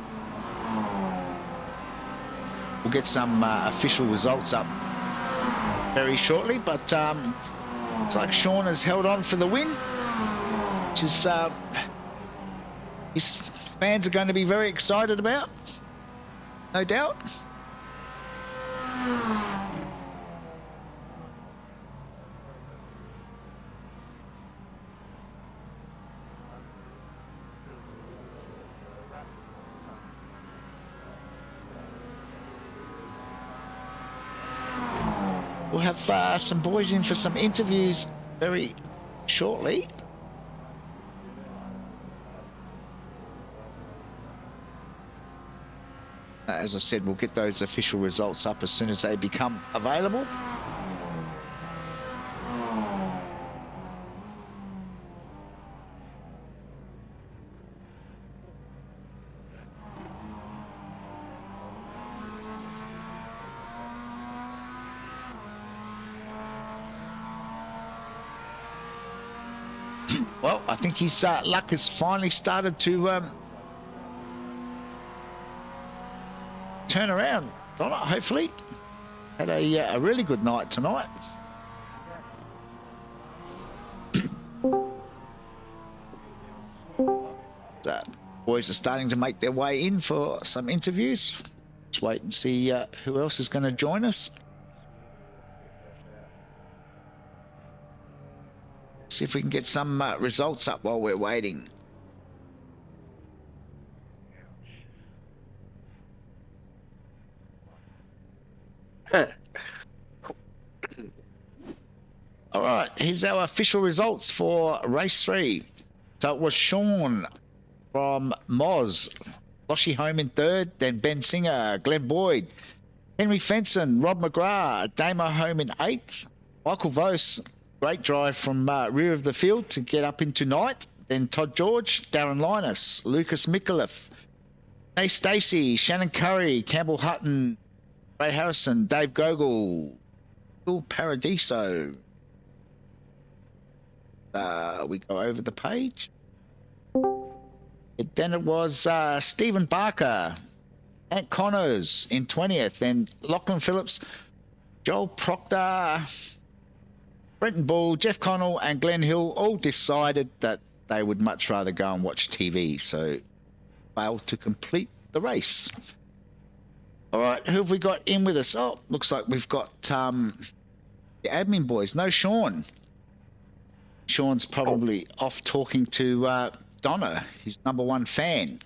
We'll get some official results up very shortly, but looks like Sean has held on for the win, which is his fans are going to be very excited about, no doubt. We'll have some boys in for some interviews very shortly. As I said, we'll get those official results up as soon as they become available. Well, I think his luck has finally started to turn around, Donna, hopefully. Had a really good night tonight. Boys are starting to make their way in for some interviews. Let's wait and see who else is going to join us. See if we can get some results up while we're waiting. All right, here's our official results for race 3. So it was Sean from Moz, Loshie home in third, then Ben Singer, Glenn Boyd, Henry Fenson, Rob McGrath, Damo home in 8th, Michael Vos, great drive from rear of the field to get up into ninth. Then Todd George, Darren Linus, Lucas Micallef, Nate Stacey, Shannon Curry, Campbell Hutton, Ray Harrison, Dave Gogol, Phil Paradiso. We go over the page. Then it was Stephen Barker, Ant Connors in 20th, then Lachlan Phillips, Joel Proctor, Brenton Bull, Jeff Connell and Glenn Hill all decided that they would much rather go and watch TV, so failed to complete the race. All right, who have we got in with us? Oh, looks like we've got the admin boys. No Sean. Sean's probably off talking to Donna, his #1 fan.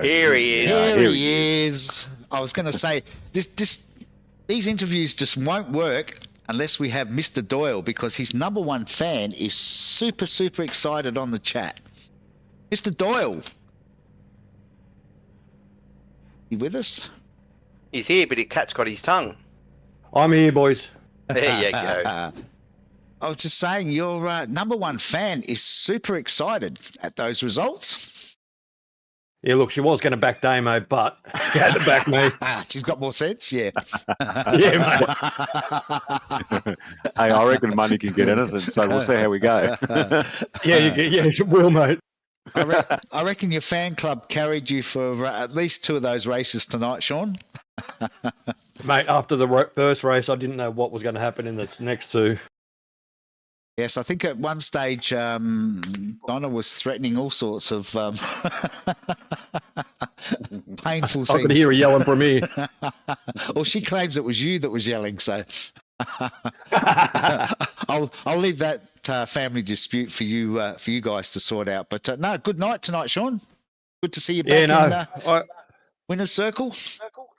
Here he is. Here he is. I was going to say, these interviews just won't work unless we have Mr. Doyle, because his #1 fan is super, super excited on the chat. Mr. Doyle. You with us? He's here, but the cat's got his tongue. I'm here, boys. There you go. I was just saying, your number one fan is super excited at those results. Yeah, look, she was going to back Damo, but she had to back me. She's got more sense, yeah. Yeah, Hey, I reckon money can get anything, so we'll see how we go. Yeah, she will, mate. I reckon your fan club carried you for at least 2 of those races tonight, Sean. Mate, after the first race, I didn't know what was going to happen in the next 2. Yes, I think at one stage Donna was threatening all sorts of painful things. I could hear her yelling from here. Well, she claims it was you that was yelling, so I'll leave that family dispute for you guys to sort out. But no, good night tonight, Sean. Good to see you back in winner's circle.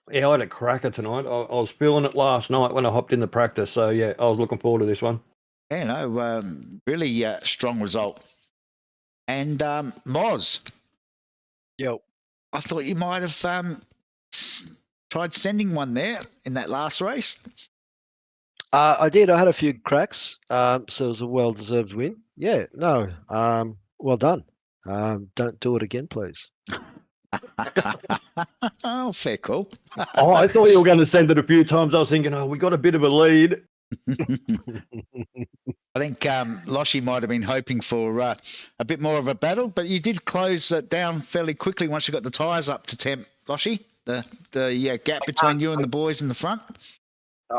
Yeah, I had a cracker tonight. I was feeling it last night when I hopped in the practice. So yeah, I was looking forward to this one. Yeah, no, really strong result. And Moz. Yo. I thought you might have tried sending one there in that last race. I did. I had a few cracks, so it was a well-deserved win. Yeah, no, well done. Don't do it again, please. Oh, fair call. Oh, I thought you were going to send it a few times. I was thinking, we got a bit of a lead. I think Loshi might have been hoping for a bit more of a battle, but you did close it down fairly quickly once you got the tyres up to temp, Loshi. The gap between you and the boys in the front.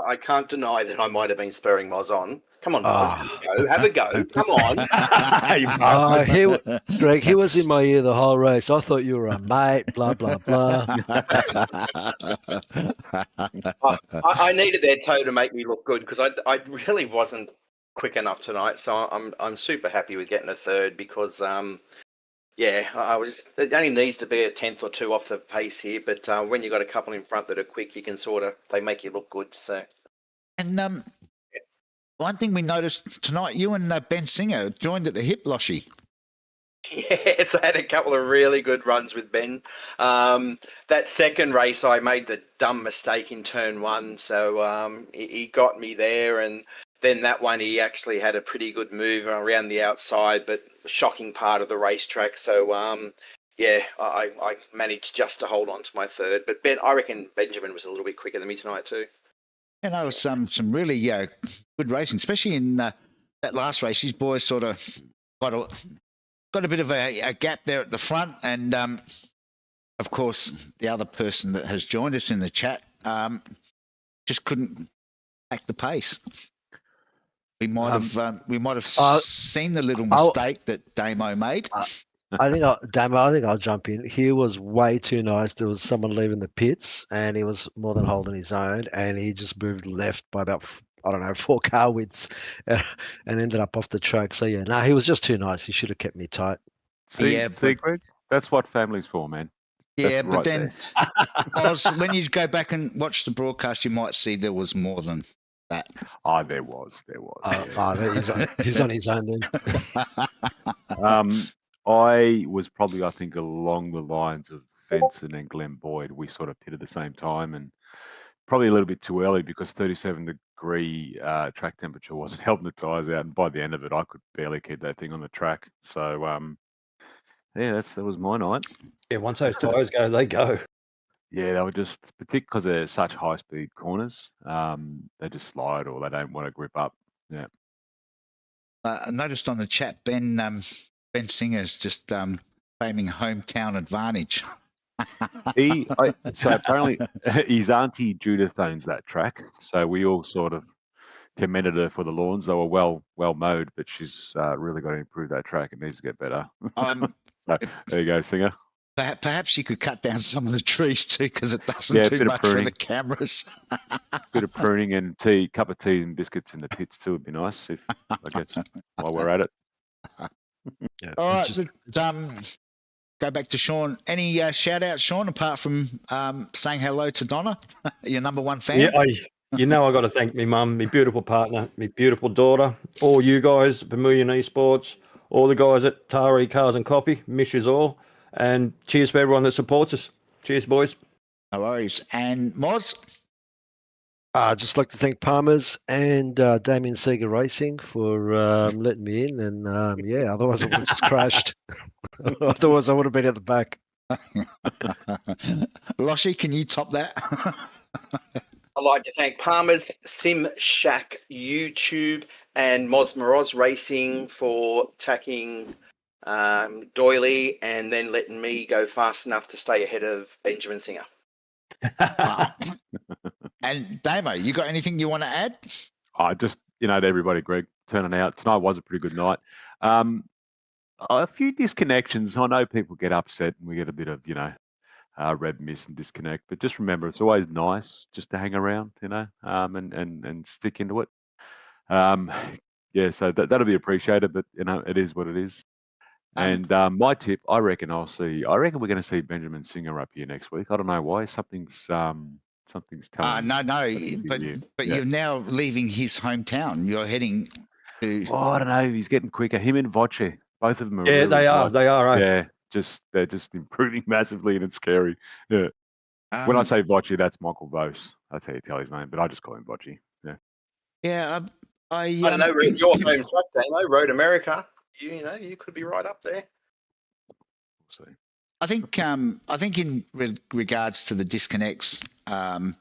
I can't deny that I might have been spurring Moz on. Come on, Moz. Have a go. Come on. Greg, he was in my ear the whole race. I thought you were a mate, blah, blah, blah. I needed their toe to make me look good because I really wasn't quick enough tonight. So I'm super happy with getting a third because, I was. It only needs to be a 10th or 2 off the pace here. But when you got a couple in front that are quick, you can they make you look good. So. And one thing we noticed tonight, you and Ben Singer joined at the hip, Loshi. Yes, I had a couple of really good runs with Ben. That second race, I made the dumb mistake in turn 1, so he got me there. And then that one, he actually had a pretty good move around the outside, but shocking part of the racetrack. So, I managed just to hold on to my third. But I reckon Benjamin was a little bit quicker than me tonight too. And there was some really good racing, especially in that last race. These boys sort of got a bit of a gap there at the front, and of course the other person that has joined us in the chat just couldn't back the pace. We might have seen the little mistake that Damo made. I think I'll jump in. He was way too nice. There was someone leaving the pits, and he was more than holding his own, and he just moved left by about 4 car widths, and ended up off the track. So yeah, he was just too nice. He should have kept me tight. See, Greg, that's what family's for, man. Yeah, but then when you go back and watch the broadcast, you might see there was more than that. Oh, there was. He's on his own then. I was probably, I think, along the lines of Fenson and Glenn Boyd. We sort of pitted at the same time, and probably a little bit too early because 37-degree track temperature wasn't helping the tyres out, and by the end of it, I could barely keep that thing on the track. So, that was my night. Yeah, once those tyres go, they go. Yeah, they were just, particularly because they're such high-speed corners, they just slide or they don't want to grip up. Yeah. I noticed on the chat, Ben Singer's just claiming hometown advantage. So apparently his auntie Judith owns that track, so we all sort of commended her for the lawns. They were well mowed, but she's really got to improve that track. It needs to get better. So, there you go, Singer. Perhaps you could cut down some of the trees too, because it doesn't do much for the cameras. Bit of pruning and cup of tea and biscuits in the pits too would be nice, if I guess, while we're at it. Yeah, all right, go back to Sean. Any shout outs, Sean, apart from saying hello to Donna, your number one fan? Yeah, I got to thank my mum, my beautiful partner, my beautiful daughter, all you guys, Vermilion Esports, all the guys at Tari Cars and Coffee, miss yous all, and cheers for everyone that supports us. Cheers, boys. No worries. And Moz? I'd just like to thank Palmer's and Damien Seeger Racing for letting me in. And otherwise I would have just crashed. Otherwise I would have been at the back. Loshy, can you top that? I'd like to thank Palmer's Sim Shack YouTube and Mosmeroz Racing for tacking Doily and then letting me go fast enough to stay ahead of Benjamin Singer. And Damo, you got anything you want to add? I just, to everybody, Greg, turning out. Tonight was a pretty good night. A few disconnections. I know people get upset and we get a bit of, red miss and disconnect. But just remember, it's always nice just to hang around, and stick into it. So that'll be appreciated. But it is what it is. And my tip, I reckon we're going to see Benjamin Singer up here next week. I don't know why. Something's telling. But you're now leaving his hometown. You're heading to. Oh, I don't know. He's getting quicker. Him and Voce, both of them are. Yeah, really, they are. They are. Right? Yeah, they're just improving massively, and it's scary. Yeah. When I say Voce, that's Michael Vose. That's how you tell his name, but I just call him Voce. Yeah. Yeah, I don't know. Your home track, Damo, Road America. You could be right up there. We'll see. I think in regards to the disconnects, the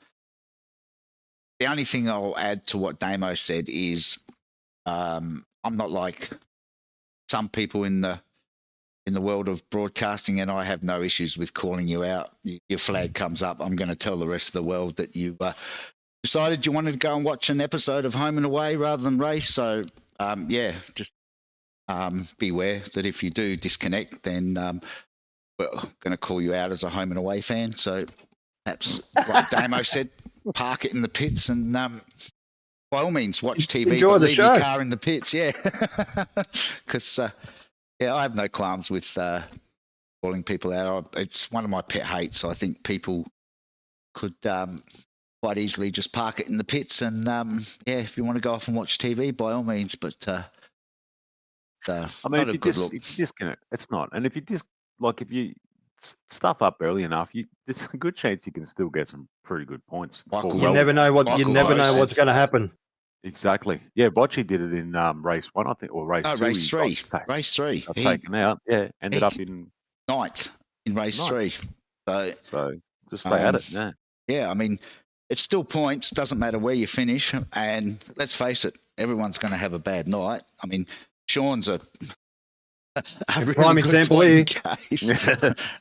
only thing I'll add to what Damo said is I'm not like some people in the world of broadcasting, and I have no issues with calling you out. Your flag comes up, I'm going to tell the rest of the world that you decided you wanted to go and watch an episode of Home and Away rather than race. So just beware that if you do disconnect, then we're going to call you out as a Home and Away fan. So perhaps, like Damo said, park it in the pits and by all means watch TV. Enjoy but the leave show. your car in the pits, yeah. Because I have no qualms with calling people out. It's one of my pet hates. I think people could quite easily just park it in the pits and if you want to go off and watch TV, by all means. But if you disconnect, it's not. And if you stuff up early enough, there's a good chance you can still get some pretty good points. You never know what's going to happen. Exactly. Yeah, Bocci did it in race 1, I think, or race 2. Race 3. Race 3. Got taken out. Yeah, ended up in 9th in race 3. So just stay at it. Yeah. Yeah, I mean, it's still points. Doesn't matter where you finish. And let's face it, everyone's going to have a bad night. I mean, Sean's a really prime good example point here. case.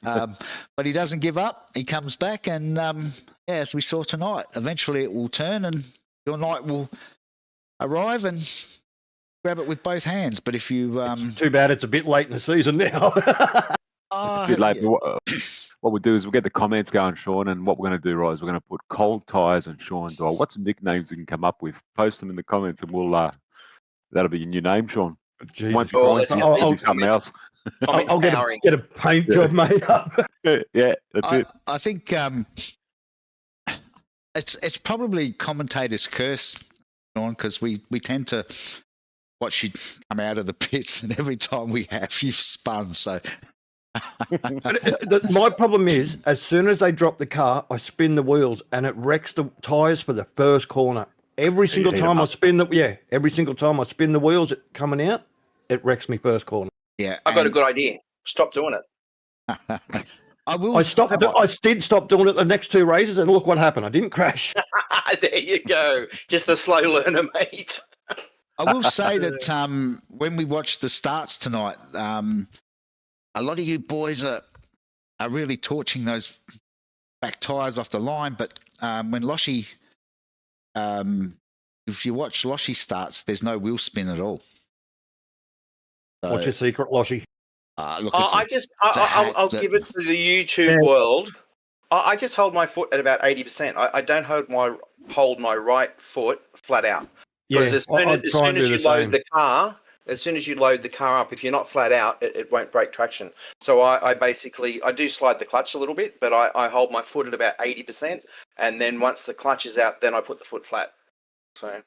But he doesn't give up. He comes back, and as we saw tonight, eventually it will turn, and your night will arrive and grab it with both hands. But if you it's too bad it's a bit late in the season now. It's a bit late. What we'll do is we'll get the comments going, Sean, and what we're going to do, right, is we're going to put cold tires on Sean Doyle. What's some nicknames we can come up with? Post them in the comments, and we'll that'll be your new name, Sean. Jesus Christ. I'll something else. I'll get a paint job made up. Yeah, that's it. I think it's probably commentator's curse, Sean, because we tend to watch you come out of the pits, and every time we have, you've spun. So my problem is, as soon as they drop the car, I spin the wheels, and it wrecks the tires for the first corner. Every single time I spin the wheels coming out, it wrecks me first corner. Yeah, I've got a good idea. Stop doing it. I did stop doing it the next 2 races, and look what happened. I didn't crash. There you go. Just a slow learner, mate. I will say that when we watched the starts tonight, a lot of you boys are really torching those back tyres off the line. But when Loshy, if you watch Loshy starts, there's no wheel spin at all. So, what's your secret, Loshy? Look, I'll give it to the YouTube world. I just hold my foot at about 80%. I don't hold my right foot flat out. Because as soon as you load the car, as soon as you load the car up, if you're not flat out, it won't break traction. So I basically do slide the clutch a little bit, but I hold my foot at about 80%, and then once the clutch is out, then I put the foot flat. So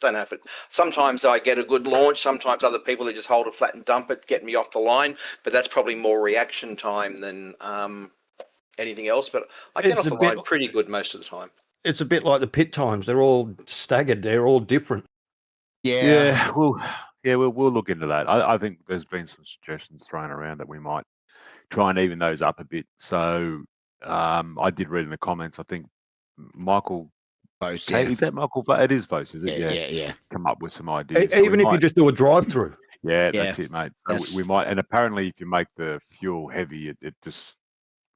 don't know if it. Sometimes I get a good launch. Sometimes other people that just hold it flat and dump it, get me off the line. But that's probably more reaction time than anything else, but I get It's off a the bit- line pretty good most of the time. It's a bit like the pit times. They're all staggered. They're all different. Yeah. We'll look into that. I think there's been some suggestions thrown around that we might try and even those up a bit. So I did read in the comments. I think Michael. Both, Is that Michael? It is Vos, is it? Yeah. Come up with some ideas. Even if you just do a drive-through. Yeah, Yeah, that's it, mate. So we might, and apparently, if you make the fuel heavy, it just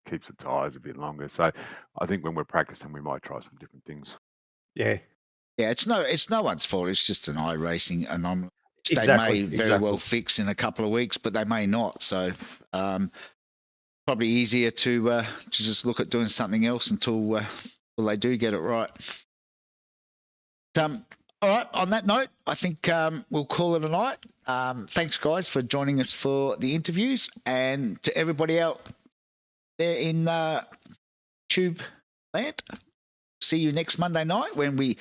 keeps the tires a bit longer. So I think when we're practicing, we might try some different things. Yeah. Yeah, it's no one's fault. It's just an iRacing anomaly. Exactly, They may very well fix in a couple of weeks, but they may not. So probably easier to just look at doing something else until they do get it right. All right. On that note, I think we'll call it a night. Thanks, guys, for joining us for the interviews, and to everybody out there in Tube Land. See you next Monday night when we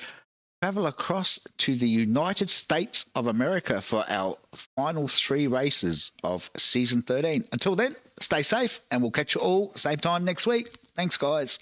travel across to the United States of America for our final 3 races of season 13. Until then, stay safe, and we'll catch you all same time next week. Thanks, guys.